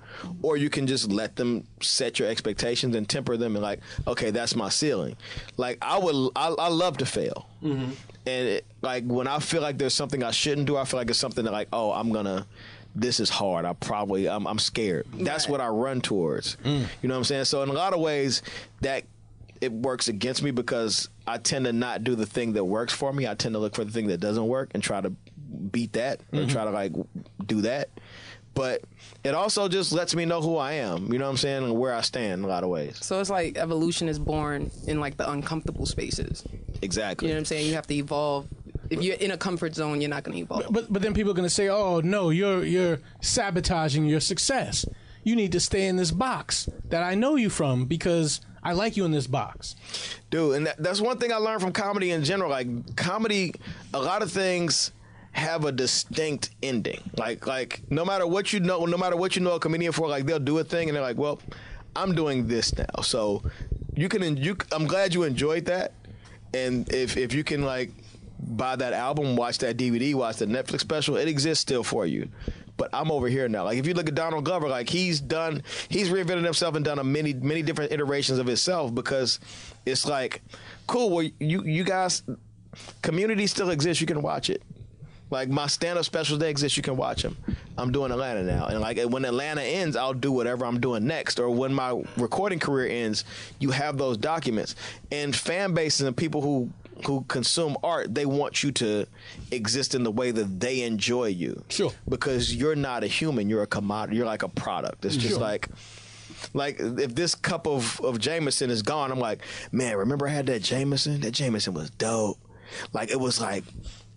or you can just let them set your expectations and temper them and, like, okay, that's my ceiling. Like, I love to fail, mm-hmm. And like when I feel like there's something I shouldn't do, I feel like it's something that, like, oh, this is hard. I'm scared. That's what I run towards. You know what I'm saying? So in a lot of ways, that it works against me because I tend to not do the thing that works for me. I tend to look for the thing that doesn't work and try to beat that, or try to, like, do that. but it also just lets me know who I am. You know what I'm saying? And where I stand in a lot of ways. So it's like evolution is born in like the uncomfortable spaces. Exactly. You know what I'm saying? You have to evolve. If you're in a comfort zone, you're not going to evolve. But then people are going to say, "Oh no, you're sabotaging your success. You need to stay in this box that I know you from because I like you in this box." Dude, and that's one thing I learned from comedy in general. Like comedy, a lot of things have a distinct ending. Like no matter what you know a comedian for, like they'll do a thing and they're like, well, I'm doing this now. So I'm glad you enjoyed that. And if you can like buy that album, watch that DVD, watch the Netflix special, it exists still for you. But I'm over here now. Like if you look at Donald Glover, like he's reinvented himself and done many different iterations of himself, because it's like, cool, well you guys, Community still exists, you can watch it. Like my stand-up specials, they exist, you can watch them. I'm doing Atlanta now, and like when Atlanta ends, I'll do whatever I'm doing next. Or when my recording career ends, you have those documents. And fan bases and people who consume art, they want you to exist in the way that they enjoy you. Sure. Because you're not a human, you're a commodity, you're like a product. It's just like if this cup of Jameson is gone, I'm like, man, remember I had that Jameson? That Jameson was dope. Like it was like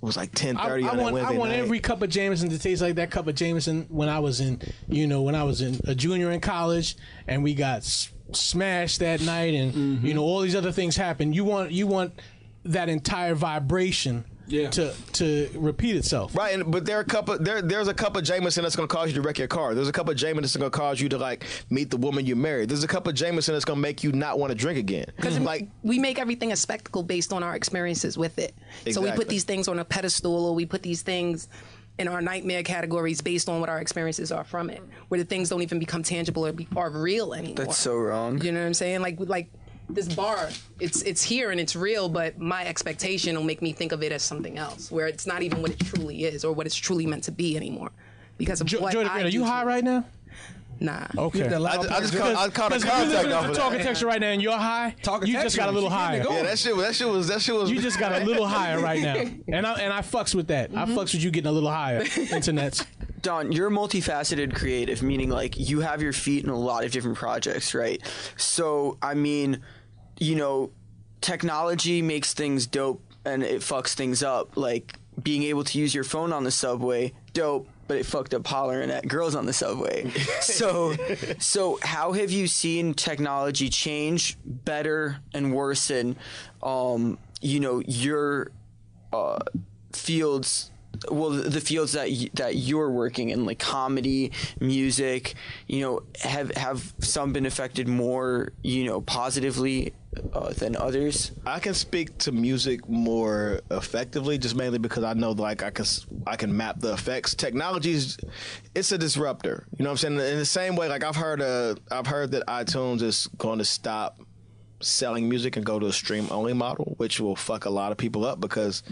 10:30 on that Wednesday I want night. every cup of Jameson to taste like that cup of Jameson when I was in a junior in college and we got smashed that night and all these other things happened. You want that entire vibration to repeat itself. Right, but there's a cup of Jameson that's going to cause you to wreck your car. There's a cup of Jameson that's going to cause you to like meet the woman you married. There's a cup of Jameson that's going to make you not want to drink again. Because we make everything a spectacle based on our experiences with it. Exactly. So we put these things on a pedestal, or we put these things in our nightmare categories based on what our experiences are from it, where the things don't even become tangible or are real anymore. That's so wrong. You know what I'm saying? Like this bar, it's here and it's real, but my expectation will make me think of it as something else, where it's not even what it truly is or what it's truly meant to be anymore. Because of what Jordan, I are you high right now? Nah. Okay. I caught a Because if you're contact listening off to of that. Talkitecture right now and you're high, you just got a little higher. Yeah, that shit was. You just got a little higher right now, and I fucks with that. I fucks with you getting a little higher. Internets. Don, you're a multifaceted creative, meaning like you have your feet in a lot of different projects, right? So, I mean, technology makes things dope and it fucks things up. Like being able to use your phone on the subway, dope, but it fucked up hollering at girls on the subway. So how have you seen technology change, better and worsen, your fields? Well, the fields that you're working in, like comedy, music, have some been affected more, positively than others? I can speak to music more effectively, just mainly because I know, like, I can map the effects. Technology's, it's a disruptor. You know what I'm saying? In the same way, like I've heard that iTunes is going to stop selling music and go to a stream only model, which will fuck a lot of people up because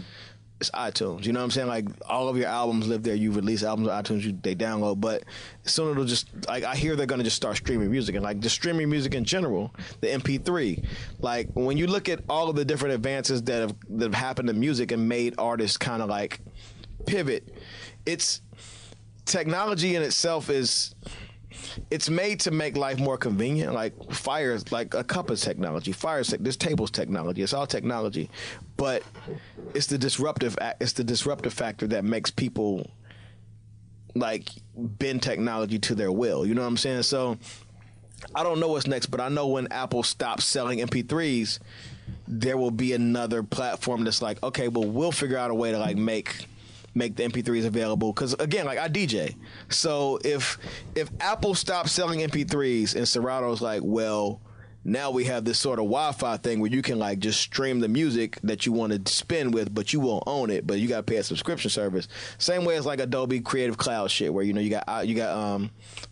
it's iTunes. You know what I'm saying? Like all of your albums live there. You release albums on iTunes, they download. But soon it'll just, like, I hear they're going to just start streaming music, and like just streaming music in general, the MP3. Like when you look at all of the different advances that have happened in music and made artists kind of like pivot, it's technology in itself it's made to make life more convenient. Like fires, like a cup of technology. This table's technology. It's all technology, but it's the disruptive factor that makes people like bend technology to their will. You know what I'm saying? So I don't know what's next, but I know when Apple stops selling MP3s, there will be another platform that's like, okay, well, we'll figure out a way to like make the MP3s available, because again, like I DJ, so if Apple stops selling MP3s and Serato's like, well, now we have this sort of Wi-Fi thing where you can like just stream the music that you want to spin with, but you won't own it, but you got to pay a subscription service. Same way as like Adobe Creative Cloud shit, where you got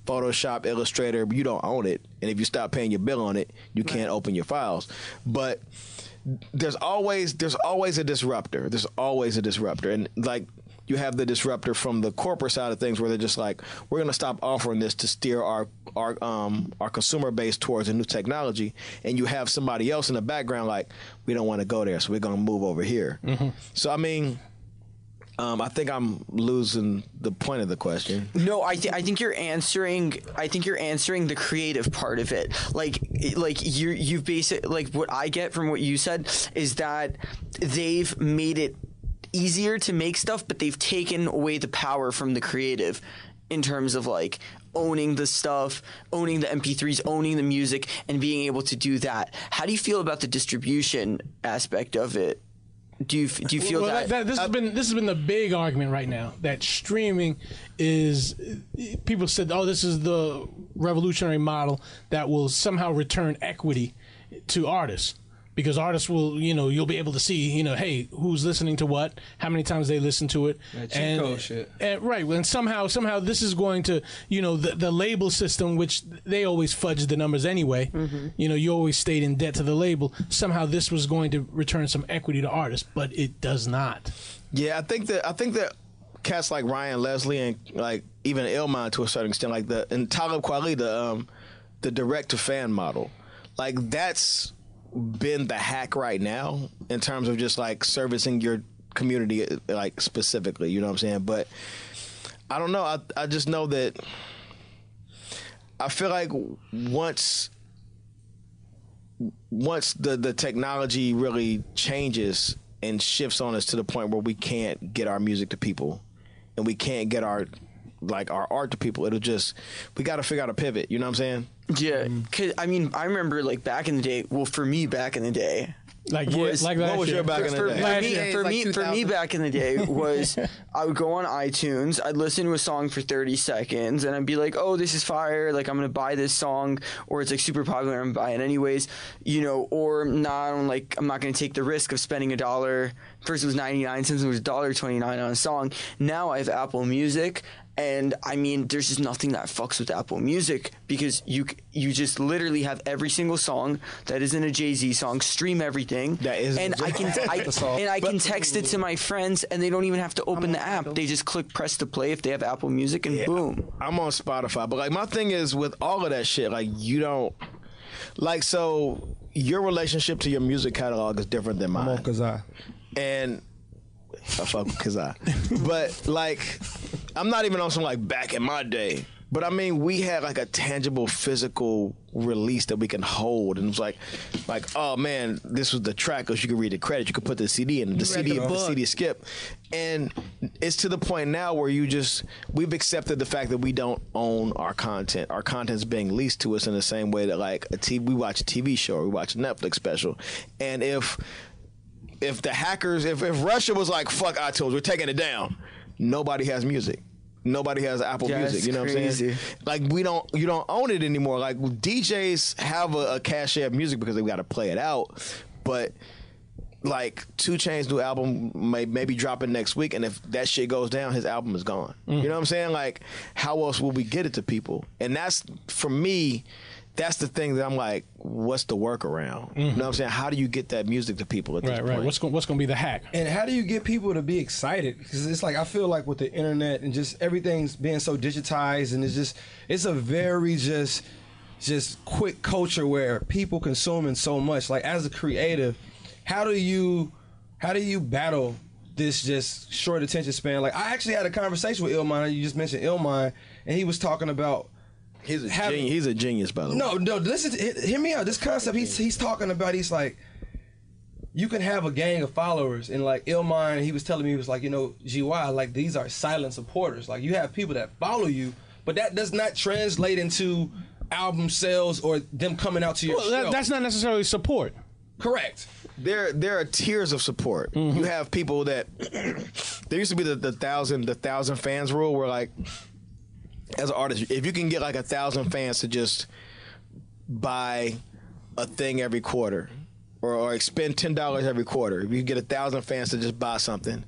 Photoshop, Illustrator, but you don't own it, and if you stop paying your bill on it, you can't open your files. But there's always a disruptor. There's always a disruptor, and like, you have the disruptor from the corporate side of things, where they're just like, we're going to stop offering this to steer our consumer base towards a new technology. And you have somebody else in the background like, we don't want to go there, so we're going to move over here. Mm-hmm. So, I mean, I think I'm losing the point of the question. No, I think you're answering. I think you're answering the creative part of it. Like you've basically, like, what I get from what you said is that they've made it easier to make stuff, but they've taken away the power from the creative in terms of like owning the stuff, owning the MP3s, owning the music, and being able to do that. How do you feel about the distribution aspect of it? Do you feel that this has been the big argument right now, that streaming is, people said, oh, this is the revolutionary model that will somehow return equity to artists, because artists will, you'll be able to see, hey, who's listening to what, how many times they listen to it, cheat code shit. And right, and somehow this is going to, the label system, which they always fudge the numbers anyway. You always stayed in debt to the label. Somehow this was going to return some equity to artists, but it does not. Yeah, I think that cats like Ryan Leslie and like even Illmind to a certain extent, like and Talib Kweli, the direct to fan model, like that's been the hack right now in terms of just like servicing your community, like specifically, you know what I'm saying? But I don't know. I just know that I feel like once the technology really changes and shifts on us to the point where we can't get our music to people and we can't get our art to people, we got to figure out a pivot, you know what I'm saying? Yeah, cause I mean, I remember like back in the day. Well, for me back in the day, like was, like what was your back in the day? For me back in the day was I would go on iTunes, I'd listen to a song for 30 seconds, and I'd be like, oh, this is fire, like I'm gonna buy this song, or it's like super popular, I'm gonna buy it anyways, or not. I'm not gonna take the risk of spending $1. First it was 99 cents, it was $1.29 on a song. Now I have Apple Music. And I mean, there's just nothing that fucks with Apple Music, because you just literally have every single song that isn't a Jay-Z song, stream everything, that is, and I can text it to my friends, and they don't even have to open the app. They just press to play if they have Apple Music, and boom. I'm on Spotify, but like my thing is with all of that shit, like you don't like, so your relationship to your music catalog is different than mine. I'm on Kazaa. And I fuck with Kazaa. But like, I'm not even on some like back in my day. But I mean, we had like a tangible physical release that we can hold, and it was like, oh man, this was the track, because you could read the credits, you could put the CD in, the CD skip, and it's to the point now where we've accepted the fact that we don't own our content. Our content's being leased to us in the same way that like we watch a TV show or we watch a Netflix special, and if the hackers, if Russia was like, fuck iTunes, we're taking it down, nobody has music. Nobody has Apple Music, you know what I'm saying? Like you don't own it anymore. Like DJs have a cachet of music because they've got to play it out, but like 2 Chainz's new album may be dropping next week, and if that shit goes down, his album is gone. You know what I'm saying? Like, how else will we get it to people? And that's, for me, that's the thing that I'm like, what's the workaround? You know what I'm saying? How do you get that music to people at this point? Right. What's going to be the hack? And how do you get people to be excited? Because it's like, I feel like with the internet and just everything's being so digitized, and it's a very just quick culture where people consuming so much. Like, as a creative, how do you battle this just short attention span? Like, I actually had a conversation with Illmind. You just mentioned Illmind, and he was talking about, he's a genius, by the way. No, listen, hear me out. This concept he's talking about, he's like, you can have a gang of followers, and like Illmind, he was telling me, he was like, GY, like, these are silent supporters. Like, you have people that follow you, but that does not translate into album sales or them coming out to your show. That's not necessarily support. Correct. There are tiers of support. You have people that there used to be the 1,000 fans rule, where like, as an artist, if you can get like 1,000 fans to just buy a thing every quarter, or spend $10 every quarter, if you get 1,000 fans to just buy something,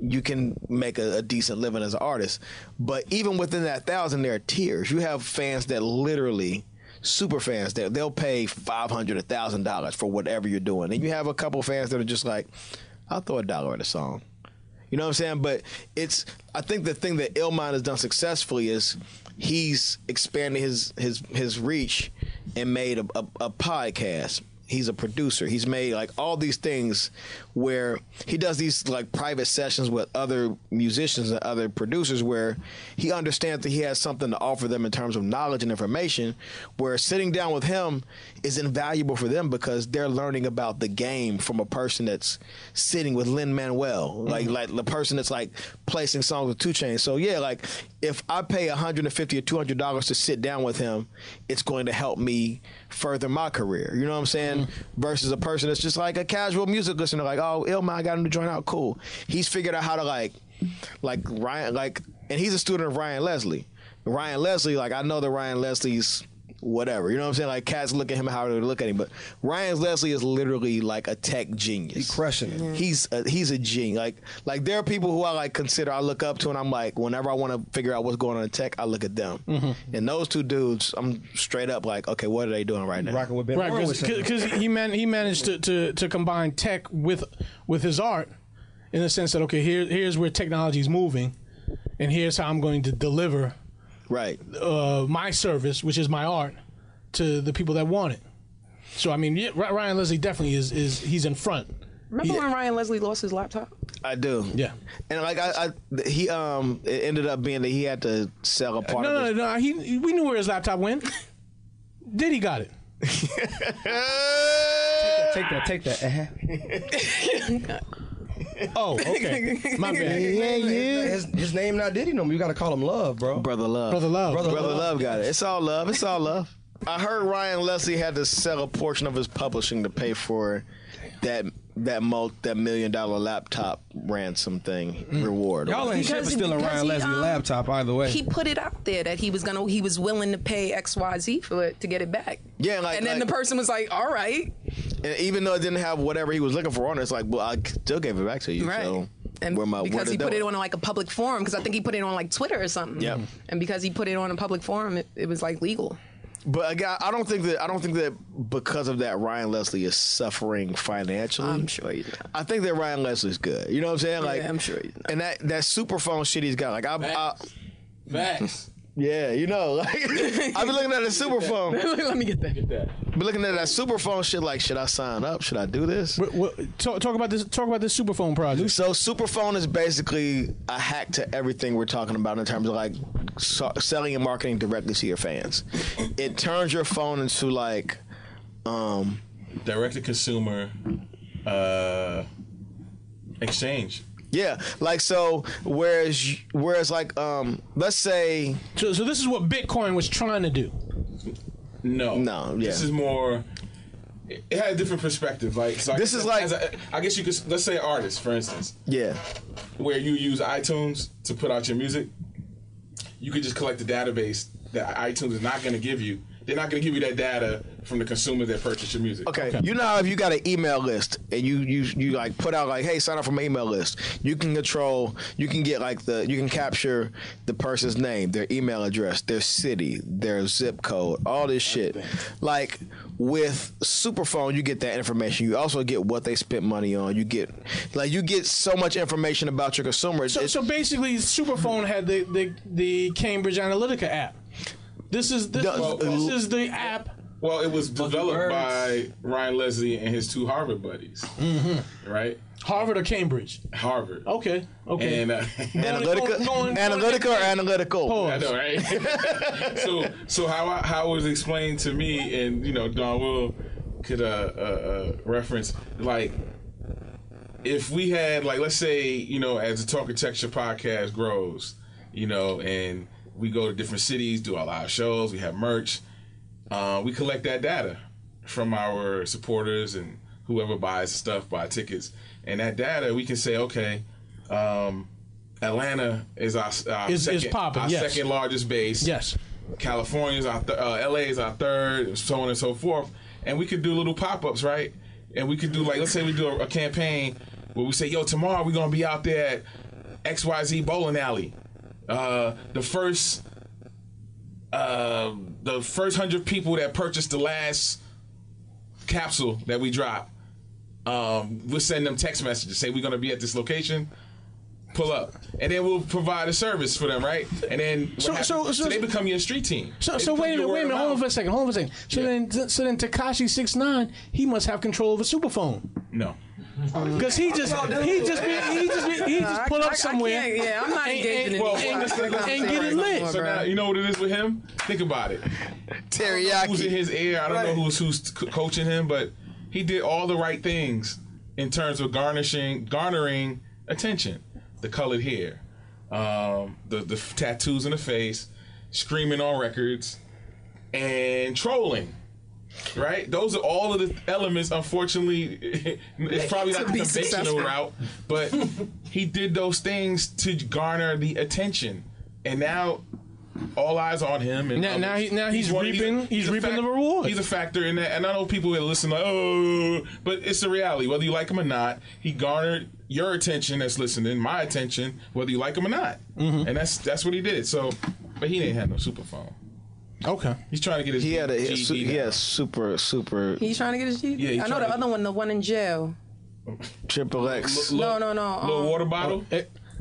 you can make a decent living as an artist. But even within that 1,000, there are tiers. You have fans that literally, super fans, that they'll pay $500, $1,000 for whatever you're doing. And you have a couple fans that are just like, I'll throw $1 at a song. You know what I'm saying? But I think the thing that Illmind has done successfully is he's expanded his reach and made a podcast. He's a producer. He's made like all these things where he does these like private sessions with other musicians and other producers where he understands that he has something to offer them in terms of knowledge and information, where sitting down with him is invaluable for them because they're learning about the game from a person that's sitting with Lin-Manuel, like the person that's like placing songs with 2 Chainz. So yeah, like if I pay $150 or $200 to sit down with him, it's going to help me further my career. You know what I'm saying? Versus a person that's just like a casual music listener, like, oh, Illman, I got him to join out, cool. He's figured out how to like Ryan, like, and he's a student of Ryan Leslie. Ryan Leslie, like, I know that Ryan Leslie's whatever, you know what I'm saying? Like, cats look at him how they look at him, but Ryan Leslie is literally like a tech genius. He's crushing it. He's a genius. Like there are people who I like consider, I look up to, and I'm like, whenever I want to figure out what's going on in tech, I look at them. And those two dudes, I'm straight up like, okay, what are they doing right now? Rocking with Ben. Right, because he managed to combine tech with his art in the sense that, okay, here's where technology is moving, and here's how I'm going to deliver my service, which is my art, to the people that want it. So I mean, yeah, Ryan Leslie definitely is he's in front. Remember when Ryan Leslie lost his laptop? I do. Yeah. And like he it ended up being that he had to sell a part of his... No, we knew where his laptop went. Diddy got it. Take that. Oh, okay. My bad. His name not Diddy no more. You got to call him Love, bro. Brother Love. Brother Love got it. It's all love. It's all love. I heard Ryan Leslie had to sell a portion of his publishing to pay for that $1 million laptop ransom thing reward. Y'all ain't shit for stealing Ryan Leslie's laptop either way. He put it out there that he was willing to pay XYZ for it to get it back. Yeah, like, and then the person was like, all right. And even though it didn't have whatever he was looking for on it, it's like, well, I still gave it back to you. Right. So and because he put it on like a public forum, because I think he put it on like Twitter or something. Yeah. And because he put it on a public forum, it was like legal. But again, I don't think that because of that Ryan Leslie is suffering financially. I'm sure he's not. I think that Ryan Leslie's good. You know what I'm saying? Like, yeah, I'm sure he's not. And that superphone shit he's got, like Facts. yeah, you know, like I've been looking at the superphone. Let me get that. Been looking at that superphone shit. Like, should I sign up? Should I do this? Talk about this. Talk about this superphone project. So superphone is basically a hack to everything we're talking about in terms of like selling and marketing directly to your fans. It turns your phone into like direct to consumer exchange. Yeah, like so. Whereas like let's say. So this is what Bitcoin was trying to do. No. Yeah. This is more. It had a different perspective. Like so this is like. I guess you could. Let's say an artist, for instance. Yeah. Where you use iTunes to put out your music, you could just collect the database that iTunes is not going to give you. They're not going to give you that data from the consumer that purchased your music. Okay. You know how if you got an email list and you like put out like, hey, sign up for my email list. You can capture the person's name, their email address, their city, their zip code, all this shit. Like with Superphone, you get that information. You also get what they spent money on. You get so much information about your consumers. So basically, Superphone had the Cambridge Analytica app. This is the app. Well, it was developed by Ryan Leslie and his 2 Harvard buddies, right? Harvard or Cambridge? Harvard. Okay. And Analytica or analytical? Pause. I know, right? so how it was explained to me, and DonWill could reference, like, if we had, like, let's say, as the Talkitecture podcast grows, and we go to different cities, do all our shows, we have merch. We collect that data from our supporters and whoever buys stuff, buy tickets. And that data, we can say, okay, Atlanta is our second largest base. Yes. California is our LA is our third, so on and so forth. And we could do little pop-ups, right? And we could do, like, let's say we do a campaign where we say, yo, tomorrow we're going to be out there at XYZ bowling alley. The first 100 people that purchased the last capsule that we drop, we'll send them text messages. Say we're going to be at this location. pull up, and then we'll provide a service for them, right? And then so they become your street team. So wait a minute, hold on for a second. So then Tekashi 6ix9ine, he must have control of a superphone. No. Because he just pull up somewhere. I'm not engaging in and get it lit. So now you know what it is with him. Think about it. Teriyaki. Who's in his ear? I don't know who's coaching him, but he did all the right things in terms of garnering attention. The colored hair, the tattoos in the face, screaming on records, and trolling. Right? Those are all of the elements. Unfortunately, it's probably not the conventional route, but he did those things to garner the attention, and now all eyes on him. And now he's reaping the reward. He's a factor in that, and I know people will listen like, oh, but it's the reality. Whether you like him or not, he garnered your attention that's listening, my attention, whether you like him or not, and that's what he did. So, but he didn't have no super phone. Okay, he's trying to get his. He had a GED he has super. He's trying to get his GED? Yeah, I know the other one, the one in jail. Triple X. No. Little water bottle.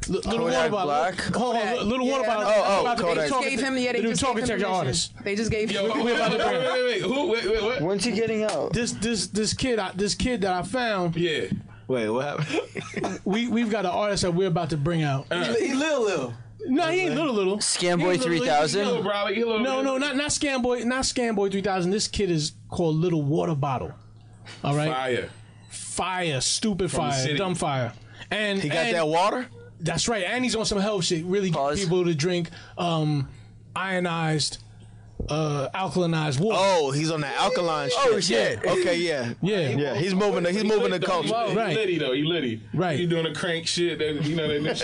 Little water bottle. Black. Hold on, little water bottle. Kodak. They just gave him, they just gave him Talkitecture permission. artist. They just gave him. Wait. Who? Wait. What? When's he getting out? This kid that I found. Yeah. Wait, what happened? We've got an artist that we're about to bring out. He little. No, he ain't little. Scamboy 3000. Little brother, No, not Scamboy 3000. This kid is called Little Water Bottle. All right. Fire, stupid From the fire, city. dumb fire. And He got that water? That's right. And he's on some health shit. Really get people to drink ionized, alkalinized water. Oh, he's on the alkaline shit. Oh shit. Okay, yeah. Yeah. He's moving the culture. Right. He litty. Right. He doing a crank shit. That shit.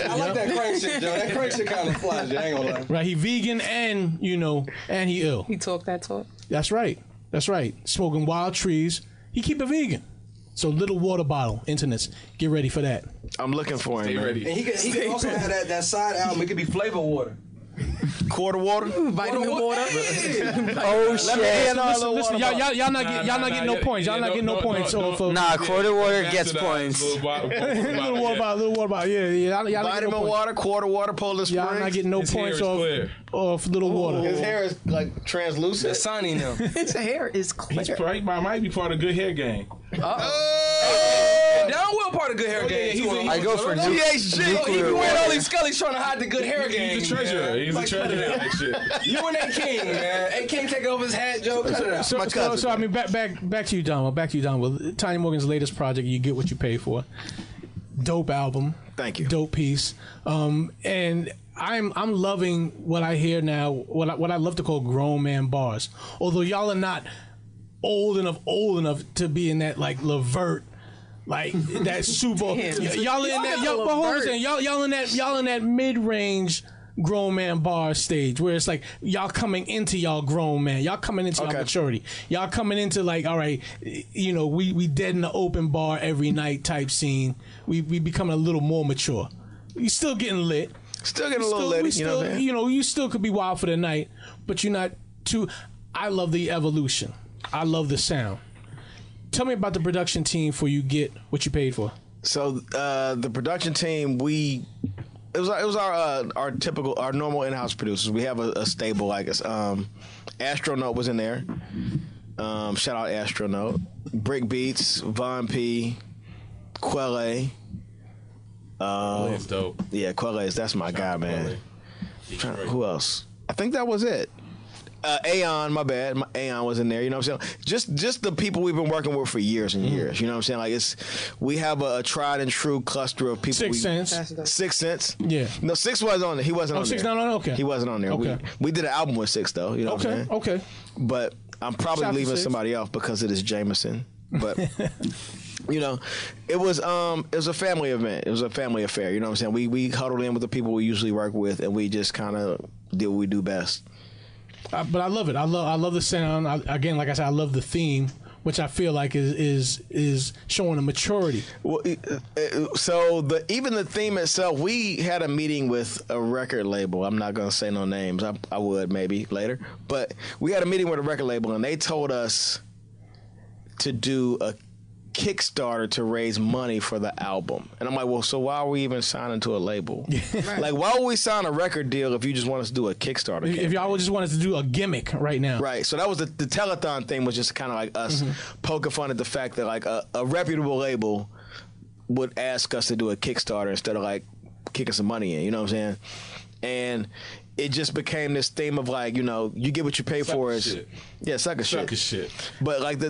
I like that crank shit, Joe. That crank shit kind of flies. I ain't gonna lie. Right. He vegan and and he ill. He talk that talk. That's right. Smoking wild trees. He keep it vegan. So Little Water Bottle, internets, get ready for that. I'm looking for him. Stay man. ready. And he can also have that side album. It could be flavor water. Quarter water? Vitamin water. Oh shit. Listen, y'all not getting no points. Y'all not getting no points off of Nah, quarter water gets points. Little Little water bottle. Yeah. Y'all not getting no Vitamin points. water, quarter water, Polar Springs. Y'all not getting no His hair points is clear. off Little Water. His hair is like translucent. That's Sonny now. His hair is clear. He might be part of Good Hair Gang. DonWill part of good hair game. I go for GHG. He be wearing all these scullies trying to hide the good hair game. He's a treasurer. man. He's a treasurer. of that shit. You and A King, man. A King take over his hat, Joe. Cut it out. So I mean, back to you, Don. Well, Tanya Morgan's latest project, You Get What You Pay For. Dope album. Thank you. Dope piece. And I'm loving what I hear now. What I love to call grown man bars. Although y'all are not old enough to be in that like Levert. Like that super, y'all in that. Y'all in that mid-range grown man bar stage where it's like y'all coming into y'all grown man, y'all coming into y'all maturity, y'all coming into like, all right, we dead in the open bar every night type scene. We becoming a little more mature. You still getting lit, Still getting a little lit. You still could be wild for the night, but you're not too. I love the evolution. I love the sound. Tell me about the production team for You Get What You Paid For. So the production team, it was our typical, our normal in-house producers. We have a stable, I guess. Astronaut was in there. Shout out Astronaut. Brick Beats, Von P, Quelle. It's dope. Yeah, Quelle, that's my guy, man. Who else? I think that was it. Aeon, my bad. Aeon was in there. You know what I'm saying? Just the people we've been working with for years and years. You know what I'm saying? Like we have a tried and true cluster of people. 6 Cents. 6 Cents. Yeah. No, 6 wasn't on there. He wasn't on 6 there. not on. Okay. He wasn't on there. Okay. We did an album with 6 though. You know what I'm saying? Okay. But I'm probably Shout out to leaving 6. somebody else because it is Jameson. But it was a family event. It was a family affair. You know what I'm saying? We huddled in with the people we usually work with, and we just kind of did what we do best. But I love it. I love the sound. Again, like I said, I love the theme, which I feel like is showing a maturity. Well, so even the theme itself, we had a meeting with a record label. I'm not going to say no names. I would maybe later, but we had a meeting with a record label, and they told us to do a Kickstarter to raise money for the album. And I'm like, well, so why are we even signing to a label? Like, why would we sign a record deal if you just want us to do a Kickstarter campaign? If y'all just want us to do a gimmick right now. Right. So that was the telethon thing was just kind of like us poking fun at the fact that like a reputable label would ask us to do a Kickstarter instead of like kicking some money in, you know what I'm saying? And it just became this theme of like, you know, you get what you pay for. Is yeah, sucker shit. But like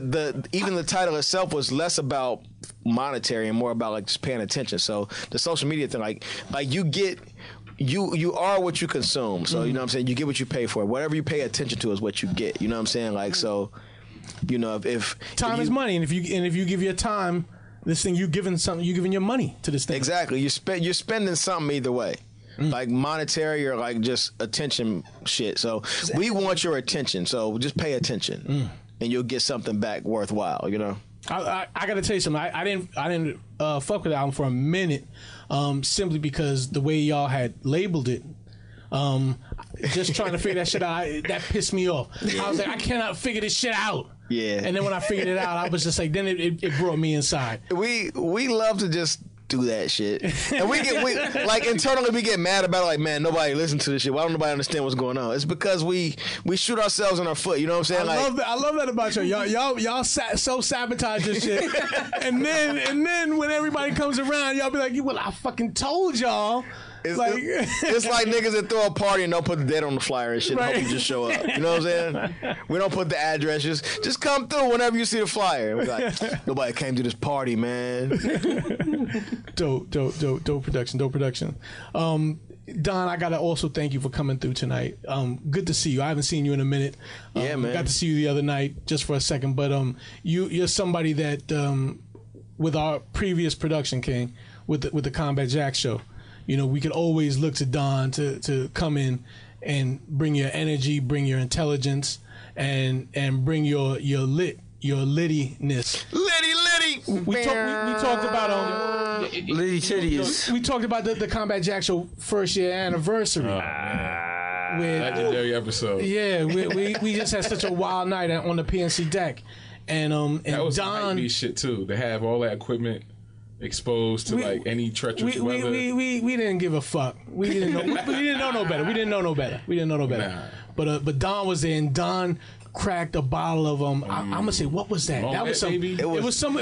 even the title itself was less about monetary and more about like just paying attention. So the social media thing, like you are what you consume. So you know what I'm saying? You get what you pay for. Whatever you pay attention to is what you get. You know what I'm saying? Like so, you know, if time is money, and if you give your time, this thing you're giving your money to this thing. Exactly. You're spending something either way. Like monetary or like just attention shit. So we want your attention. So just pay attention, and you'll get something back worthwhile. You know. I gotta tell you something. I didn't fuck with the album for a minute, simply because the way y'all had labeled it. Just trying to figure that shit out, that pissed me off. I was like, I cannot figure this shit out. Yeah. And then when I figured it out, I was just like, then it brought me inside. We love to just do that shit, and we like internally we get mad about it. Like, man, nobody listen to this shit. Why don't nobody understand what's going on? It's because we shoot ourselves in our foot. You know what I'm saying? I love that about y'all self-sabotage this shit, and then when everybody comes around, y'all be like, well, I fucking told y'all. It's like niggas that throw a party and don't put the date on the flyer and shit. Right. And hope you just show up. You know what I'm saying? We don't put the address. Just come through whenever you see the flyer. And we're like, nobody came to this party, man. Dope production. Don, I gotta also thank you for coming through tonight. Good to see you. I haven't seen you in a minute. Yeah, man. Got to see you the other night just for a second, but you're somebody that with our previous production king with the Combat Jack show. You know, we could always look to Don to come in and bring your energy, bring your intelligence, and bring your littiness. Litty. We talked about litty titties. We talked about the Combat Jack show first year anniversary. Legendary episode. Yeah, we just had such a wild night on the PNC deck, and that was Don some shit too. To have all that equipment exposed to like any treacherous weather. We didn't give a fuck. We didn't know no better. We didn't know no better. Nah. But Don was there, and Don cracked a bottle of I'm gonna say, what was that? That was some. It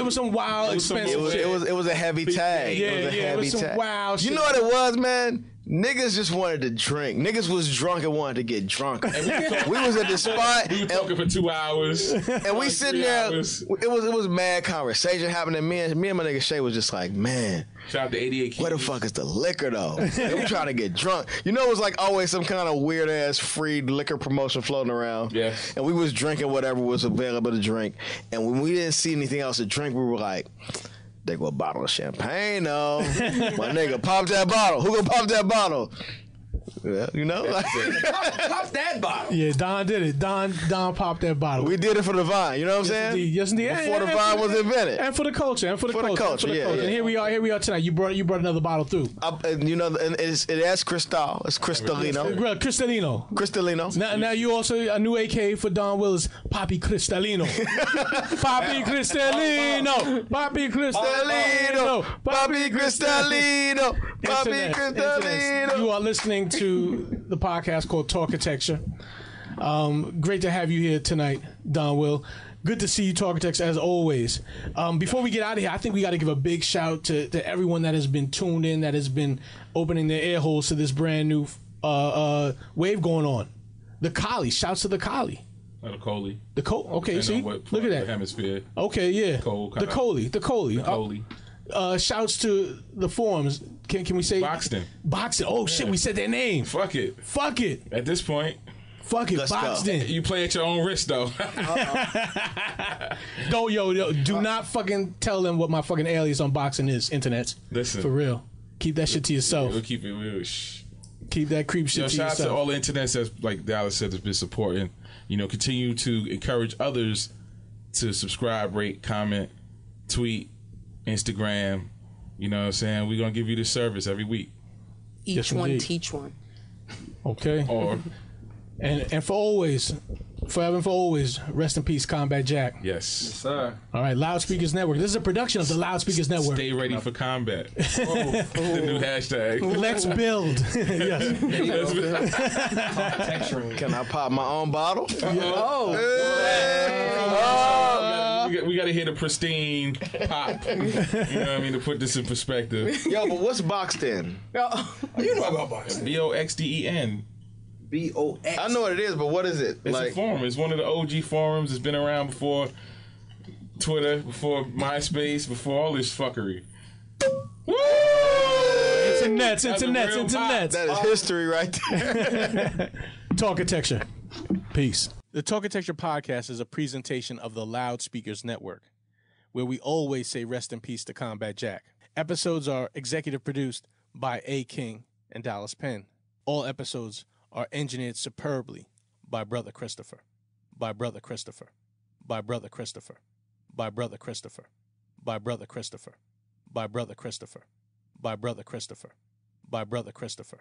was some wild expensive shit. It was a heavy tag. It was some wild shit. You know what it was, man? Niggas just wanted to drink. Niggas was drunk and wanted to get drunk. We was at the spot. We were talking for 2 hours. And we sitting there. It was mad conversation happening. Me and my nigga Shay was just like, man. Shout out to 88 Keys. Where the fuck is the liquor though? They were trying to get drunk. You know, it was like always some kind of weird ass free liquor promotion floating around. Yeah. And we was drinking whatever was available to drink. And when we didn't see anything else to drink, we were like, they go a bottle of champagne though. My nigga, pop that bottle. Who gonna pop that bottle? Yeah, you know, like, pop that bottle. Yeah, Don did it. Don popped that bottle. We did it for the Vine. You know what I'm saying? Yes, indeed. Before the Vine was invented, and for the culture, And here we are tonight. You brought another bottle through. You know, and it has Cristal. It's Cristalino. Cristalino. Now you also a new AK for DonWill is Papi Cristalino. Papi Cristalino. Papi Cristalino. Papi Cristalino. Papi Cristalino. You are listening to the podcast called Talkitecture. Great to have you here tonight, DonWill. Good to see you, Talkitects, as always. Before we get out of here, I think we got to give a big shout to everyone that has been tuned in, that has been opening their ear holes to this brand new wave going on. The Collie. Shouts to the Collie. The Coley. The Coley. Okay, see? Look at that. Hemisphere. Okay, yeah. The Coley. The Coley. Shouts to the forums. Can we say Boxton? Oh shit, we said their name. Fuck it. At this point, fuck it. Let's Boxton. go. You play at your own risk though. Do not fucking tell them what my fucking alias on Boxing is. Internets. Listen, for real. Keep that shit to yourself. We'll keep it real. Shh. Keep that creep shit to shout yourself. Shout out to all the internets that's, like Dallas said, has been supporting. You know, continue to encourage others to subscribe, rate, comment, tweet, Instagram. You know what I'm saying? We're going to give you this service every week. Each one teach one. Okay. Or and for always, Forever and for always, rest in peace, Combat Jack. Yes. Sir. All right, Loudspeakers Network. This is a production of the Loudspeakers Network. Stay ready for combat. The new hashtag. Let's build. Yes. Talkitecture. Can I pop my own bottle? We got to hit a pristine pop. You know what I mean? To put this in perspective. Yo, but what's boxed in? You know about boxing. BOXDEN. BOX. I know what it is, but what is it? It's a forum. It's one of the OG forums. It's been around before Twitter, before MySpace, before all this fuckery. Woo! Internets. That's a real pop. That is history right there. Talkitecture. Peace. The Talkitecture podcast is a presentation of the Loudspeakers Network, where we always say rest in peace to Combat Jack. Episodes are executive produced by A. King and Dallas Penn. All episodes are engineered superbly by Brother Christopher. By Brother Christopher. By Brother Christopher. By Brother Christopher. By Brother Christopher. By Brother Christopher. By Brother Christopher. By Brother Christopher.